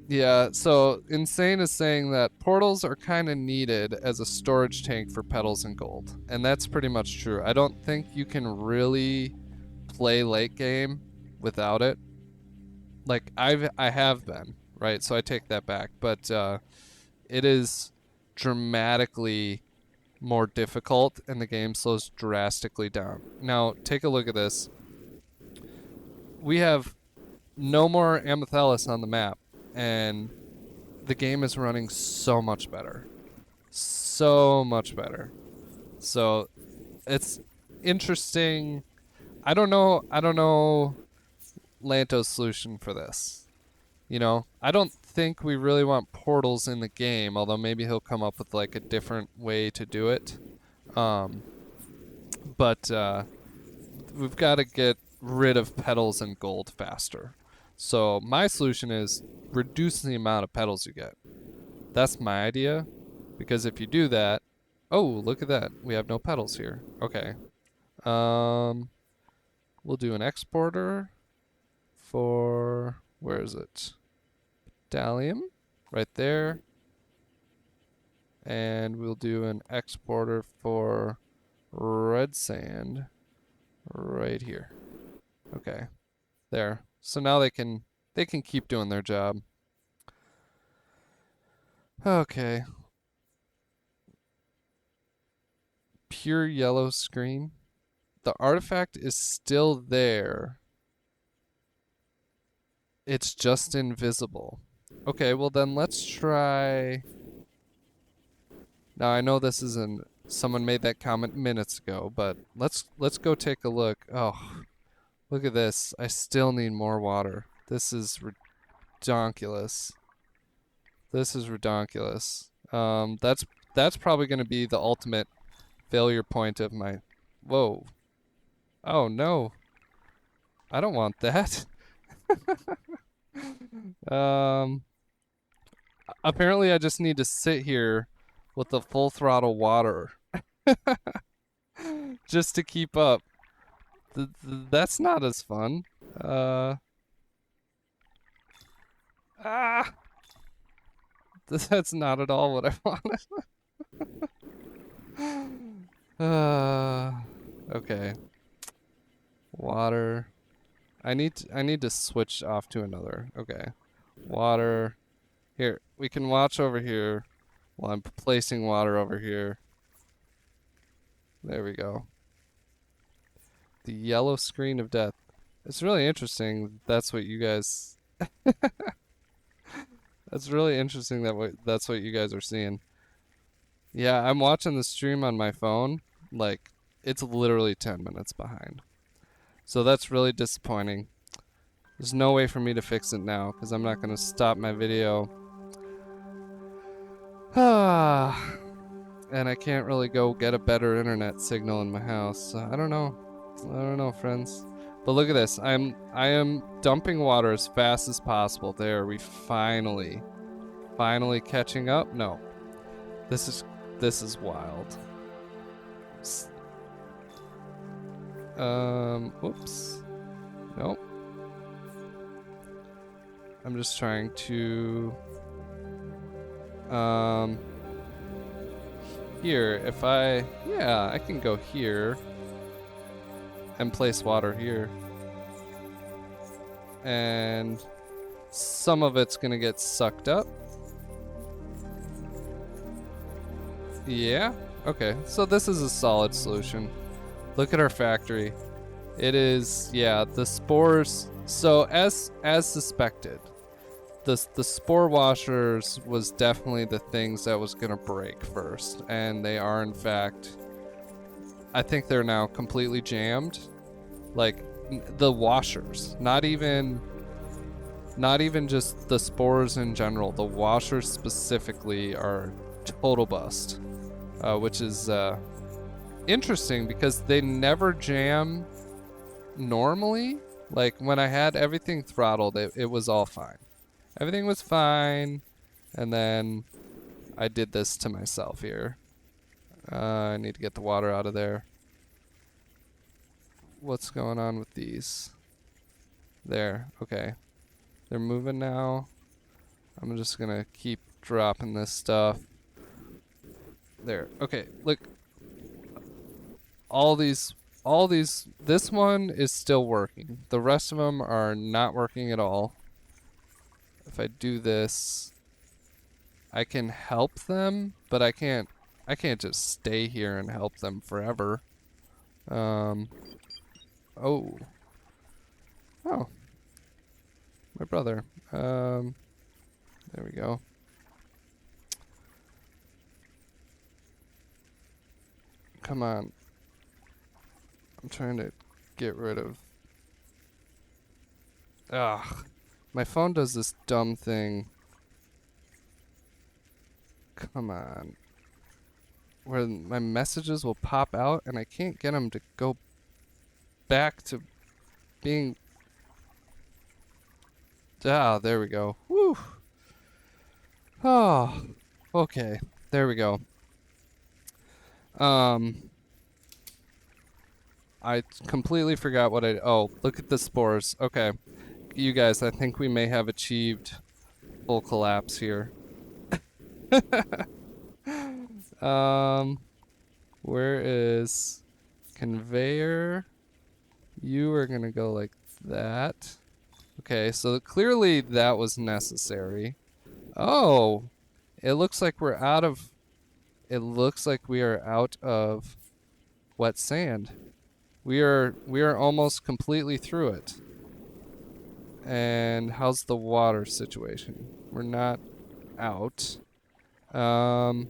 yeah, so Insane is saying that portals are kind of needed as a storage tank for petals and gold. And that's pretty much true. I don't think you can really play late game without it. Like I have been, right? So I take that back, but it is dramatically more difficult and the game slows drastically down. Now, take a look at this. We have no more Amethyst on the map, and the game is running so much better. So much better. So it's interesting. I don't know Lanto's solution for this. You know, I don't think we really want portals in the game, although maybe he'll come up with like a different way to do it. But we've got to get rid of petals and gold faster. So my solution is reduce the amount of petals you get. That's my idea, because if you do that, oh, look at that. We have no petals here. Okay. We'll do an exporter for, where is it? Dalium, right there. And we'll do an exporter for red sand right here. Okay. There. So now they can keep doing their job. Okay. Pure yellow screen. The artifact is still there. It's just invisible. Okay, well then let's try. Now I know this isn't, someone made that comment minutes ago, but let's go take a look. Oh, look at this. I still need more water. This is redonkulous. This is redonkulous. That's probably going to be the ultimate failure point of my. Whoa. Oh no. I don't want that. Apparently I just need to sit here with the full throttle water just to keep up. That's not as fun. That's not at all what I wanted. Okay. Water. I need to switch off to another. Okay. Water. Here, we can watch over here while I'm placing water over here. There we go. The yellow screen of death. It's really interesting. That's what you guys. That's really interesting that's what you guys are seeing. Yeah, I'm watching the stream on my phone. Like, it's literally 10 minutes behind. So that's really disappointing. There's no way for me to fix it now because I'm not going to stop my video. And I can't really go get a better internet signal in my house. So I don't know, friends. But look at this. I am dumping water as fast as possible. There, we finally catching up. No. This is wild. Whoops. Nope. I'm just trying to here, I can go here and place water here. And some of it's gonna get sucked up. Yeah, okay. So this is a solid solution. Look at our factory. It is, yeah, the spores. So as suspected, the spore washers was definitely the things that was gonna break first, and they are in fact. I think they're now completely jammed. Like the washers, not even just the spores in general. The washers specifically are total bust, which is interesting because they never jam normally. Like when I had everything throttled, it was all fine. Everything was fine. And then I did this to myself here. I need to get the water out of there. What's going on with these? There. Okay. They're moving now. I'm just gonna keep dropping this stuff. There. Okay. Look. All these. This one is still working. The rest of them are not working at all. If I do this, I can help them, but I can't just stay here and help them forever. Oh. Oh. My brother. There we go. Come on. I'm trying to get rid of... Ugh. My phone does this dumb thing. Come on. Where my messages will pop out and I can't get them to go back to being... Ah, there we go. Woo! Oh, okay. There we go. I completely forgot what I... Oh, look at the spores. Okay. You guys, I think we may have achieved full collapse here. Where is conveyor? You are gonna go like that. Okay, so clearly that was necessary. Oh, it looks like we're out of... It looks like we are out of wet sand. We are almost completely through it. And how's the water situation? We're not out. I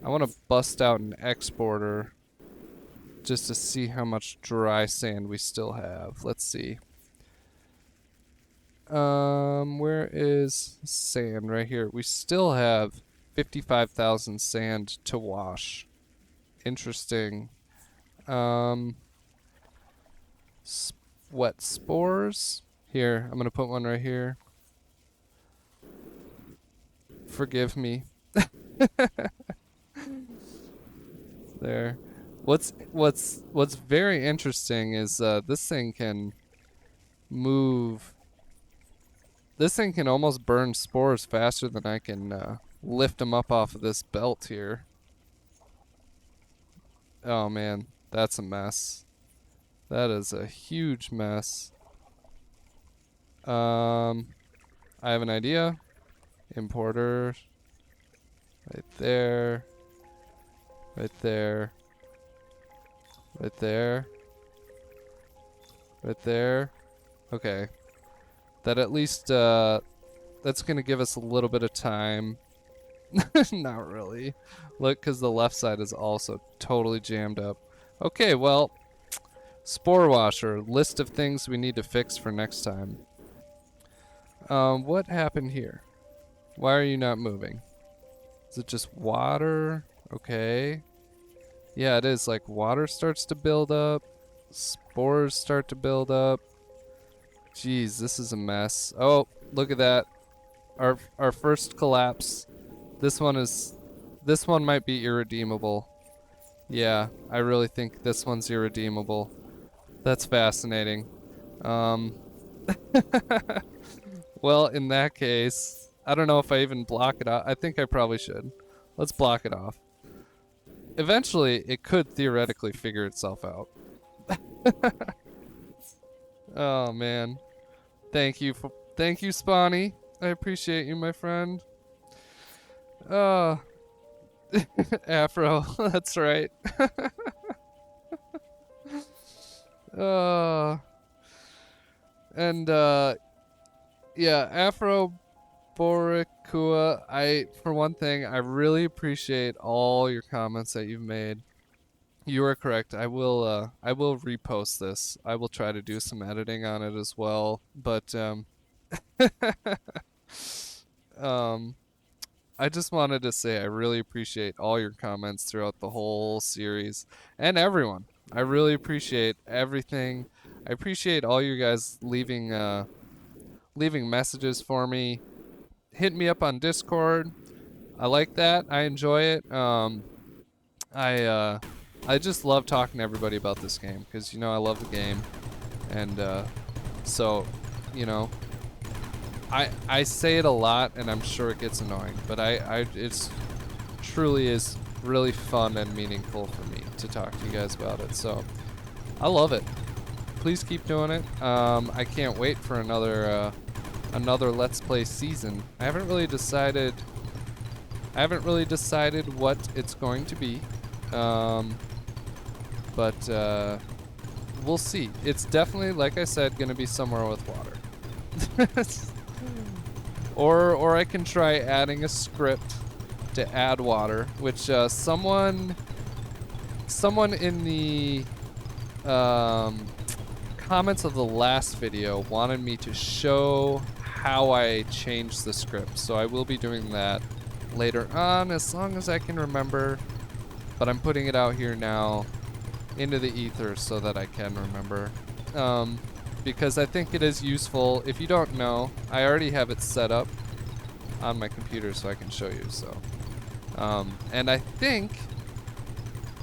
want to bust out an exporter just to see how much dry sand we still have. Let's see. Where is sand? Right here. We still have 55,000 sand to wash. Interesting. Wet spores. Here, I'm gonna put one right here. Forgive me. There. What's very interesting is this thing can move. This thing can almost burn spores faster than I can lift them up off of this belt here. Oh man, that's a mess. That is a huge mess. I have an idea. Importer. Right there. Right there. Right there. Right there. Okay. That at least, that's gonna give us a little bit of time. Not really. Look, because the left side is also totally jammed up. Okay, well, spore washer. List of things we need to fix for next time. What happened here? Why are you not moving? Is it just water? Okay. Yeah, it is. Like, water starts to build up. Spores start to build up. Jeez, this is a mess. Oh, look at that. Our first collapse. This one might be irredeemable. Yeah, I really think this one's irredeemable. That's fascinating. Well, in that case, I don't know if I even block it off. I think I probably should. Let's block it off. Eventually, it could theoretically figure itself out. Oh man. Thank you, Spawny. I appreciate you, my friend. Afro, that's right. And yeah, Afro Boricua, for one thing, I really appreciate all your comments that you've made. You are correct. I will repost this. I will try to do some editing on it as well. But I just wanted to say I really appreciate all your comments throughout the whole series and everyone. I really appreciate everything. I appreciate all you guys leaving leaving messages for me, hitting me up on Discord. I like that. I enjoy it. I just love talking to everybody about this game because you know I love the game, and so you know I say it a lot, and I'm sure it gets annoying, but it's truly is really fun and meaningful for me to talk to you guys about it. So I love it. Please keep doing it. I can't wait for another Let's Play season. I haven't really decided what it's going to be, but we'll see. It's definitely, like I said, going to be somewhere with water. Or I can try adding a script to add water, which someone in the comments of the last video wanted me to show how I changed the script, so I will be doing that later on as long as I can remember, but I'm putting it out here now into the ether so that I can remember, because I think it is useful. If you don't know, I already have it set up on my computer so I can show you. So and I think,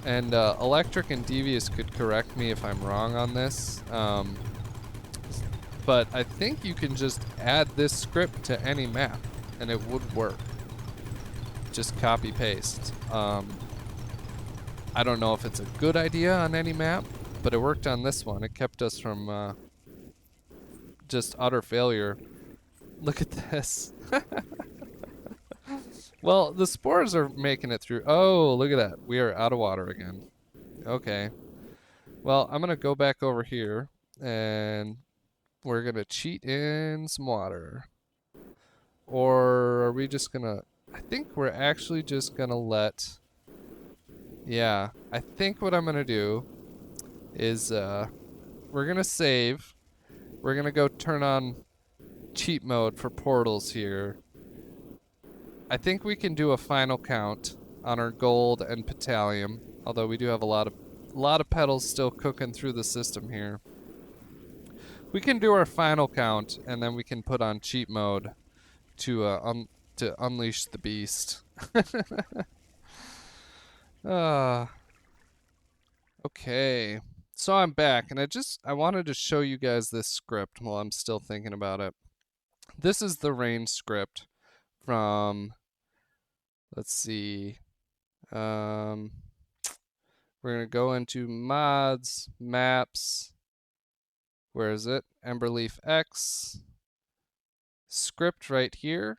and Electric and Devious could correct me if I'm wrong on this, but I think you can just add this script to any map and it would work. Just copy paste. I don't know if it's a good idea on any map, but it worked on this one. It kept us from just utter failure. Look at this. Well, the spores are making it through. Oh, look at that. We are out of water again. Okay. Well, I'm going to go back over here and we're going to cheat in some water. Or are we just going to... I think we're actually just going to let... Yeah, I think what I'm going to do is we're going to save. We're going to go turn on cheat mode for portals here. I think we can do a final count on our gold and petallium, although we do have a lot of petals still cooking through the system here. We can do our final count, and then we can put on cheat mode to unleash the beast. Okay, so I'm back, and I wanted to show you guys this script while I'm still thinking about it. This is the rain script from, let's see, we're gonna go into mods, maps, where is it? Emberleaf X, script right here,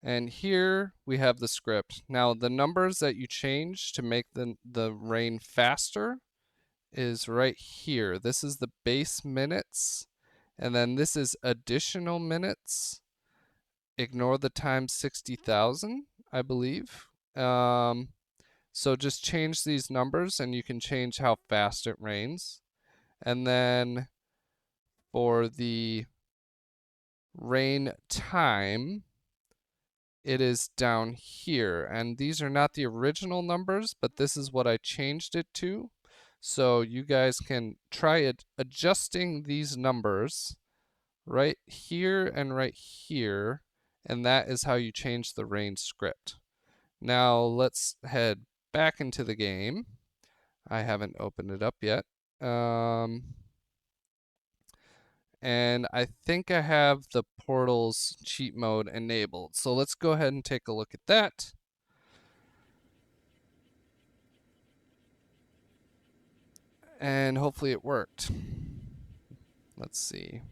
and here we have the script. Now the numbers that you change to make the rain faster is right here. This is the base minutes, and then this is additional minutes. Ignore the times 60,000, I believe. So just change these numbers and you can change how fast it rains. And then for the rain time, it is down here. And these are not the original numbers, but this is what I changed it to. So you guys can try it adjusting these numbers right here and right here. And that is how you change the rain script. Now let's head back into the game. I haven't opened it up yet. And I think I have the portals cheat mode enabled. So let's go ahead and take a look at that. And hopefully it worked. Let's see.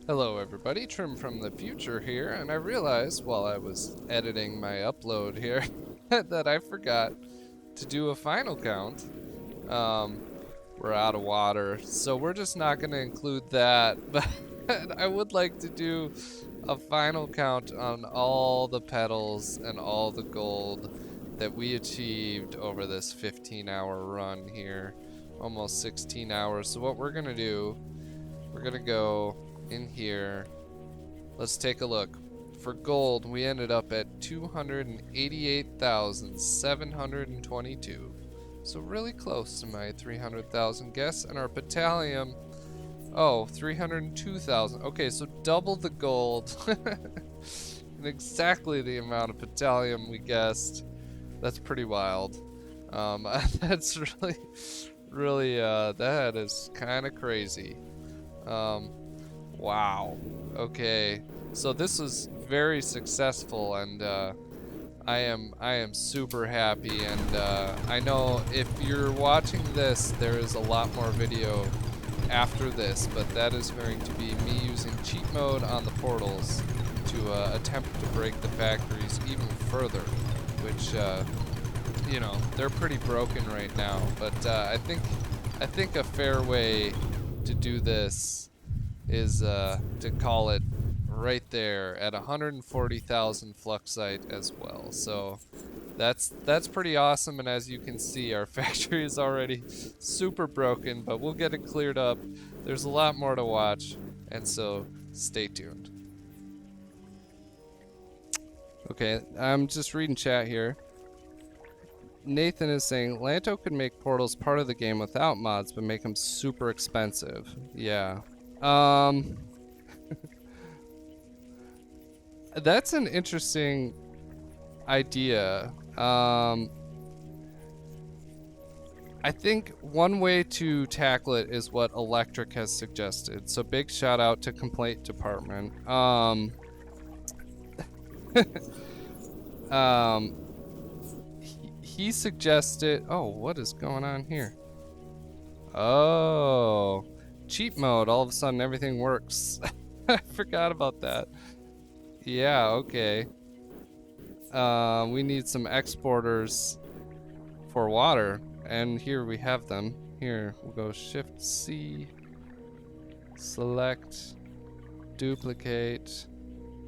Hello everybody, Trim from the future here, and I realized while I was editing my upload here that I forgot to do a final count. We're out of water, so we're just not going to include that, but I would like to do a final count on all the petals and all the gold that we achieved over this 15-hour run here, almost 16 hours. So what we're going to do, we're going to go in here. Let's take a look. For gold, we ended up at 288,722. So really close to my 300,000 guess, and our battalion, oh, 302,000. Okay, so double the gold. And exactly the amount of battalion we guessed. That's pretty wild. That's really, that is kind of crazy. Wow. Okay. So this was very successful, and I am super happy, and I know if you're watching this, there is a lot more video after this, but that is going to be me using cheat mode on the portals to attempt to break the factories even further, which you know, they're pretty broken right now, but I think a fair way to do this is to call it right there at 140,000 fluxite as well. So that's pretty awesome, and as you can see, our factory is already super broken, but we'll get it cleared up. There's a lot more to watch, and so stay tuned. Okay, I'm just reading chat here. Nathan is saying Lanto could make portals part of the game without mods, but make them super expensive. Yeah. That's an interesting idea. I think one way to tackle it is what Electric has suggested. So big shout out to Complaint Department. He suggested. Oh, what is going on here? Oh, cheat mode. All of a sudden, everything works. I forgot about that. Yeah. Okay. We need some exporters for water, and here we have them. Here, we'll go Shift C, select, duplicate,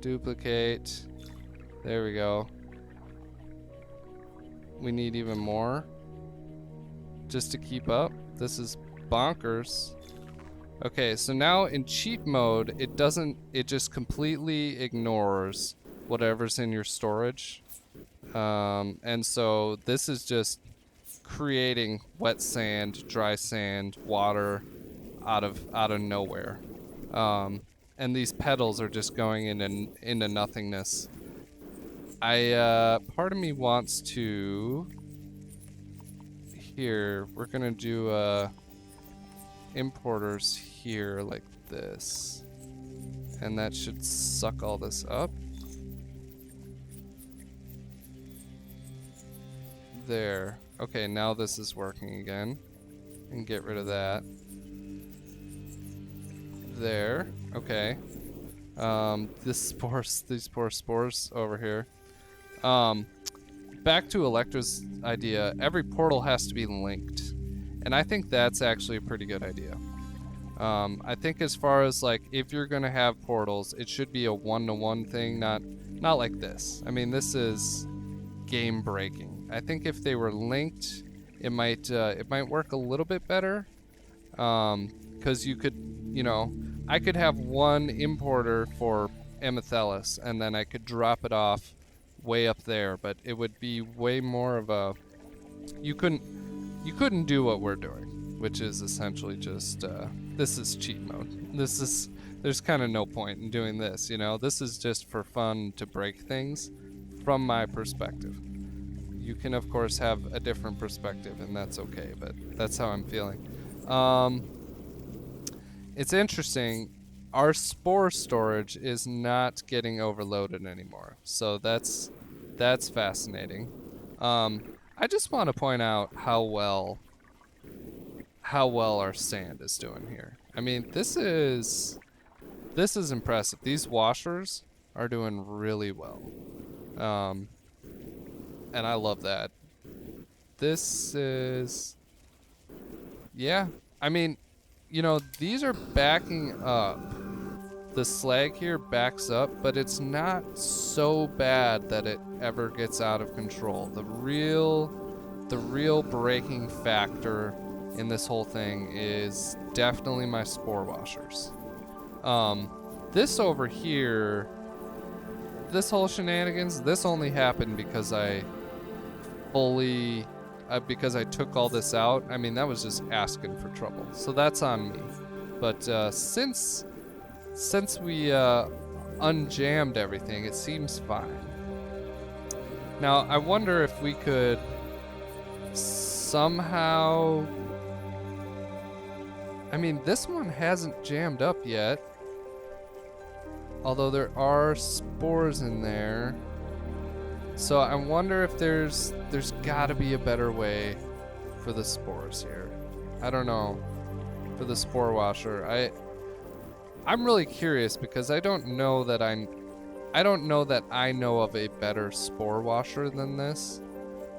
duplicate. There we go. We need even more just to keep up. This is bonkers. Okay, so now in cheat mode, it just completely ignores whatever's in your storage. And so this is just creating wet sand, dry sand, water out of nowhere. And these petals are just going into nothingness. Part of me wants to, here, we're gonna do importers here like this, and that should suck all this up. There. Okay, now this is working again, and get rid of that. There. Okay. These poor spores over here. Back to Electra's idea, every portal has to be linked. And I think that's actually a pretty good idea. I think as far as like, if you're gonna have portals, it should be a one-to-one thing, not like this. I mean, this is game breaking. I think if they were linked, it might work a little bit better. 'Cause you could, you know, I could have one importer for Amethyst, and then I could drop it off way up there, but it would be way more of a, you couldn't do what we're doing, which is essentially just this is cheat mode. There's kind of no point in doing this, you know. This is just for fun to break things from my perspective. You can of course have a different perspective, and that's okay, but that's how I'm feeling. It's interesting. Our spore storage is not getting overloaded anymore, so that's fascinating. I just want to point out how well our sand is doing here. I mean, this is impressive. These washers are doing really well, and I love that. This is, yeah. I mean, you know, these are backing up. The slag here backs up, but it's not so bad that it ever gets out of control. The real breaking factor in this whole thing is definitely my spore washers. This over here, this whole shenanigans, this only happened because I fully because I took all this out, I mean, that was just asking for trouble. So that's on me. But since we unjammed everything, it seems fine. Now, I wonder if we could somehow... I mean, this one hasn't jammed up yet. Although there are spores in there. So I wonder if there's gotta be a better way for the spores here. I don't know. For the spore washer. I'm really curious because I don't know that I know of a better spore washer than this.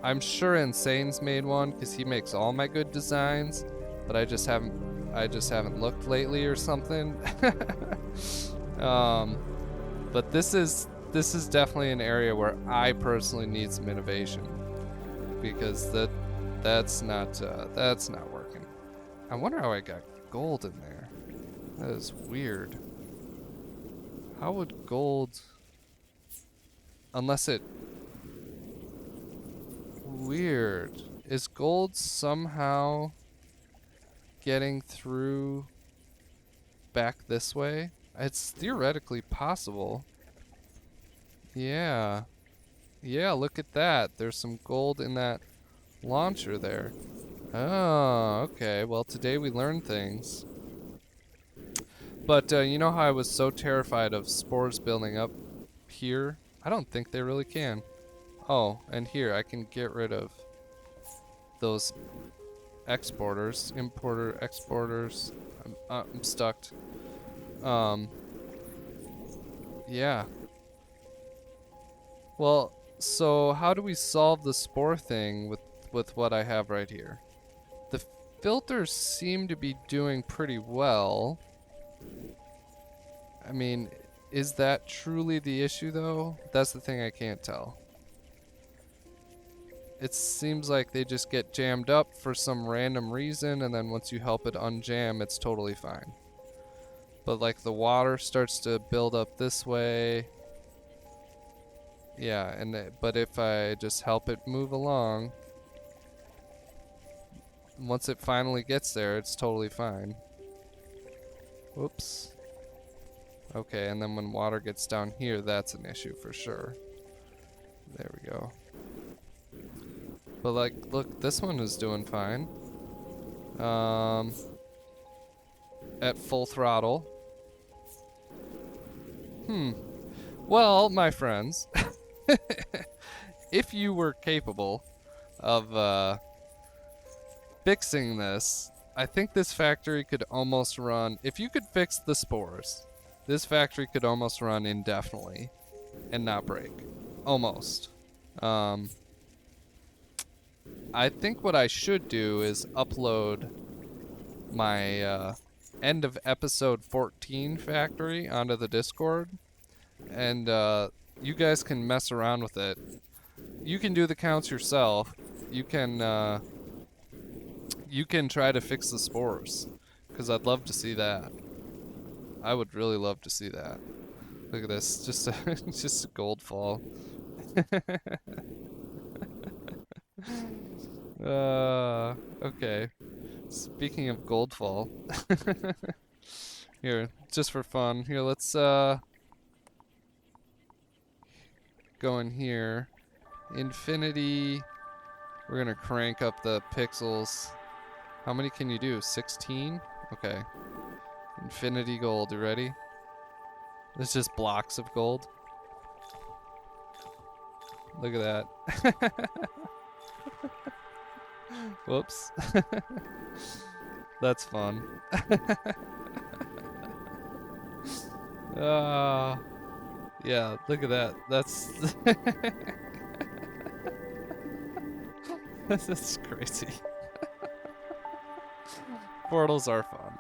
I'm sure Insane's made one because he makes all my good designs, but I just haven't looked lately or something. But this is definitely an area where I personally need some innovation because that's not working. I wonder how I got gold in there. That is weird. How would gold, unless it, weird. Is gold somehow getting through back this way? It's theoretically possible. Yeah. Yeah, look at that. There's some gold in that launcher there. Oh, okay. Well, today we learned things. But you know how I was so terrified of spores building up here? I don't think they really can. Oh, and here, I can get rid of those exporters. Importer, exporters. I'm stuck. Yeah. Well, so how do we solve the spore thing with what I have right here? The filters seem to be doing pretty well. I mean, is that truly the issue though? That's the thing I can't tell. It seems like they just get jammed up for some random reason, and then once you help it unjam, it's totally fine. But like the water starts to build up this way. Yeah, but if I just help it move along, once it finally gets there, it's totally fine. Whoops. Okay, and then when water gets down here, that's an issue for sure. There we go. But like, look, this one is doing fine. At full throttle. Well, my friends, if you were capable of fixing this, I think this factory could almost run, if you could fix the spores, this factory could almost run indefinitely and not break. Almost. I think what I should do is upload my end of episode 14 factory onto the Discord, and you guys can mess around with it. You can do the counts yourself. You can try to fix the spores, because I'd love to see that. I would really love to see that. Look at this, just a gold fall. Okay. Speaking of gold fall, here, just for fun, here, let's go in here. Infinity. We're gonna crank up the pixels. How many can you do? 16? Okay. Infinity gold, you ready? It's just blocks of gold. Look at that. Whoops. That's fun. Yeah, look at that. That's that's crazy. Portals are fun.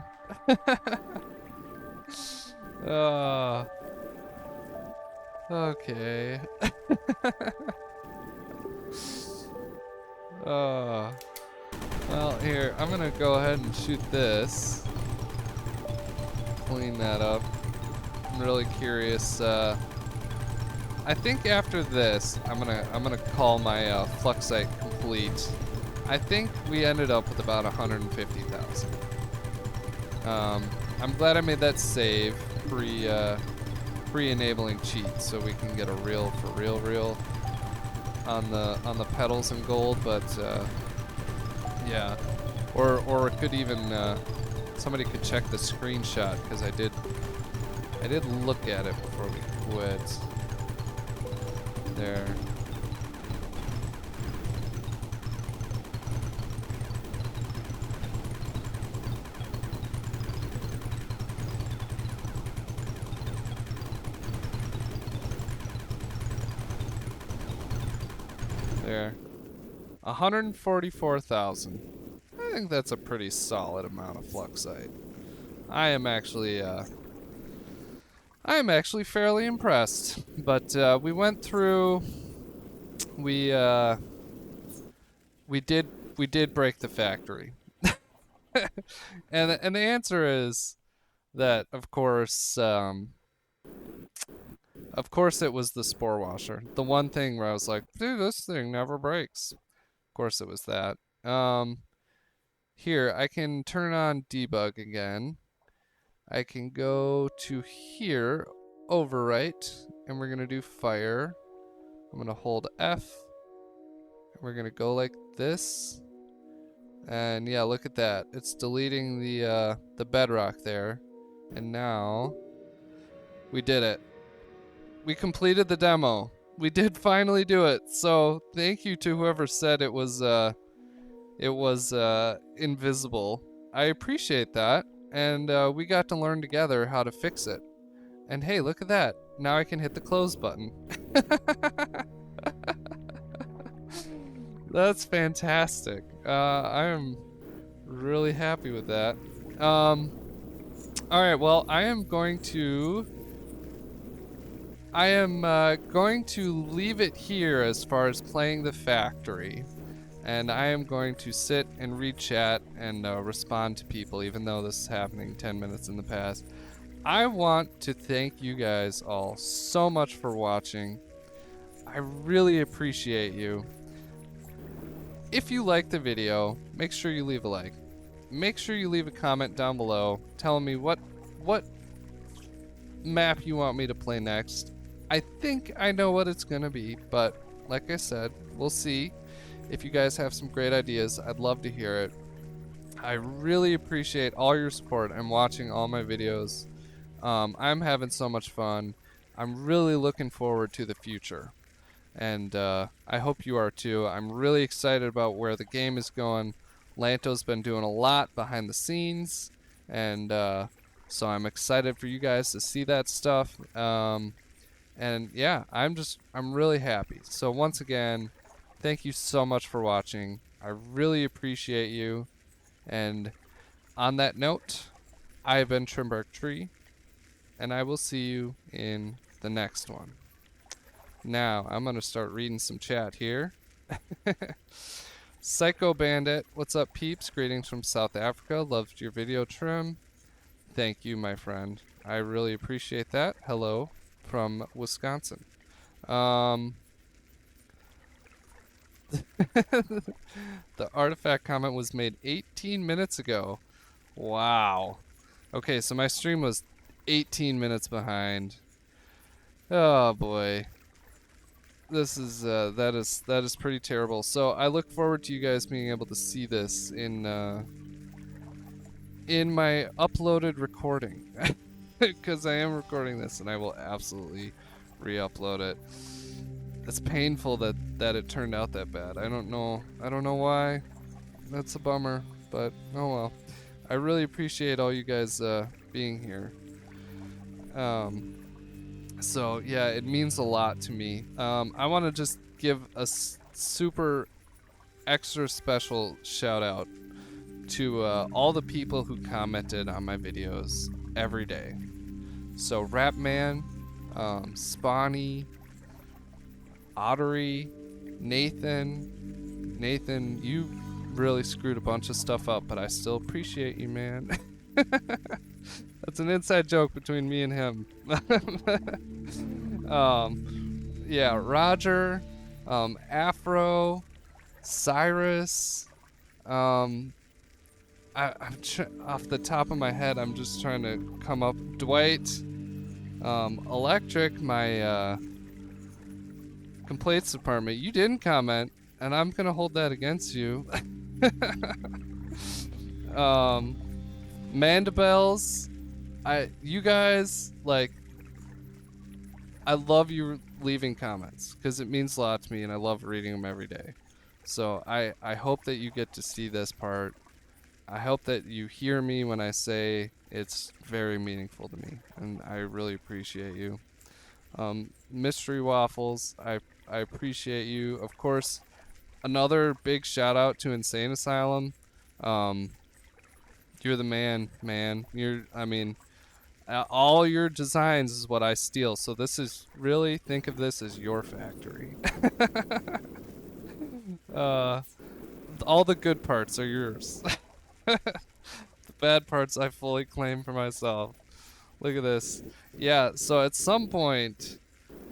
Okay. Well, here, I'm gonna go ahead and shoot this. Clean that up. I'm really curious. I think after this, I'm gonna call my flux site complete. I think we ended up with about 150,000. I'm glad I made that save pre-enabling cheats, so we can get a reel for real on the petals and gold. But yeah, or it could even somebody could check the screenshot, because I did look at it before we quit. There. There. 144,000. I think that's a pretty solid amount of fluxite. I am actually fairly impressed. But we went through. We did break the factory, and the answer is that of course it was the spore washer. The one thing where I was like, dude, this thing never breaks. Of course it was that. Here I can turn on debug again. I can go to here, overwrite, and we're gonna do fire. I'm gonna hold F. And we're gonna go like this. And yeah, look at that. It's deleting the bedrock there. And now we did it. We completed the demo. We did finally do it. So thank you to whoever said it was invisible. I appreciate that. And we got to learn together how to fix it. And hey, look at that. Now I can hit the close button. That's fantastic. I am really happy with that. Alright, well, I am going to leave it here as far as playing the factory. And I am going to sit and read chat and respond to people, even though this is happening 10 minutes in the past. I want to thank you guys all so much for watching. I really appreciate you. If you like the video, make sure you leave a like. Make sure you leave a comment down below telling me what map you want me to play next. I think I know what it's gonna be, but like I said, we'll see. If you guys have some great ideas, I'd love to hear it. I really appreciate all your support and watching all my videos. I'm having so much fun. I'm really looking forward to the future. And I hope you are too. I'm really excited about where the game is going. Lanto's been doing a lot behind the scenes, and so I'm excited for you guys to see that stuff. And yeah, I'm really happy. So once again, thank you so much for watching. I really appreciate you. And on that note, I've been Trimbark Tree, and I will see you in the next one. Now, I'm going to start reading some chat here. Psycho Bandit, what's up, peeps? Greetings from South Africa. Loved your video, Trim. Thank you, my friend. I really appreciate that. Hello from Wisconsin. The artifact comment was made 18 minutes ago. Wow. Okay, so my stream was 18 minutes behind. Oh boy. This is that is pretty terrible. So I look forward to you guys being able to see this in my uploaded recording, because I am recording this and I will absolutely re-upload it. It's painful that it turned out that bad. I don't know why. That's a bummer, but oh well. I really appreciate all you guys being here. So yeah, it means a lot to me. I want to just give a super extra special shout out to all the people who commented on my videos every day. So Rapman, Spawny, Ottery, Nathan, you really screwed a bunch of stuff up, but I still appreciate you, man. That's an inside joke between me and him. Yeah, Roger, Afro, Cyrus, Off the top of my head, I'm just trying to come up. Dwight, Electric, my complaints department. You didn't comment, and I'm gonna hold that against you. Mandibels, you guys, like, I love you leaving comments because it means a lot to me, and I love reading them every day. So I hope that you get to see this part. I hope that you hear me when I say it's very meaningful to me, and I really appreciate you. Mystery Waffles, I appreciate you. Of course, another big shout out to Insane Asylum. You're the man. All your designs is what I steal. So this is really, think of this as your factory. All the good parts are yours. The bad parts I fully claim for myself. Look at this. Yeah, so at some point,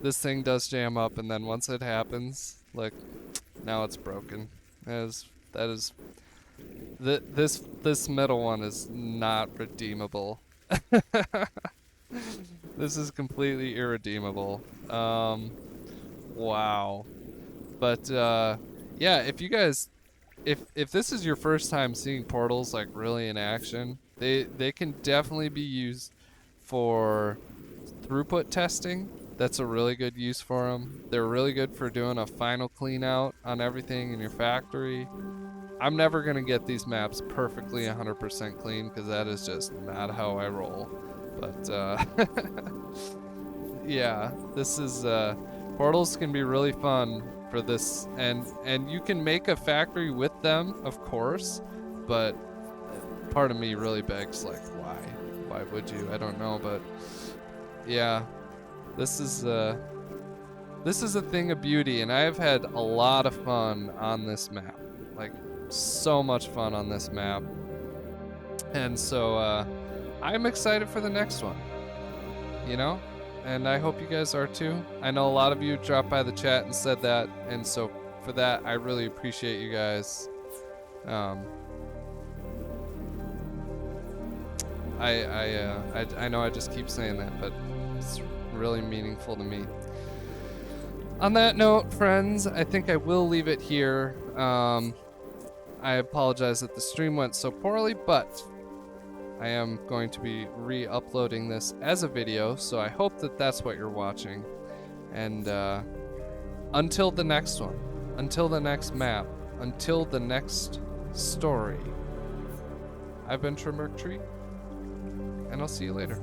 this thing does jam up, and then once it happens, look, now it's broken. This middle one is not redeemable. This is completely irredeemable. Wow. But yeah, if you guys, if this is your first time seeing portals like really in action, they can definitely be used for throughput testing. That's a really good use for them. They're really good for doing a final clean out on everything in your factory. I'm never gonna get these maps perfectly 100% clean because that is just not how I roll. But yeah, this is portals can be really fun for this, and you can make a factory with them, of course, but part of me really begs, like, why would you? I don't know, but yeah, this is a thing of beauty, and I've had a lot of fun on this map, like so much fun on this map, and so I'm excited for the next one, you know. And I hope you guys are too. I know a lot of you dropped by the chat and said that, and so for that, I really appreciate you guys. I know I just keep saying that, but it's really meaningful to me. On that note, friends, I think I will leave it here. I apologize that the stream went so poorly, but I am going to be re-uploading this as a video, so I hope that that's what you're watching. And until the next one, until the next map, until the next story, I've been Trimmerk Tree, and I'll see you later.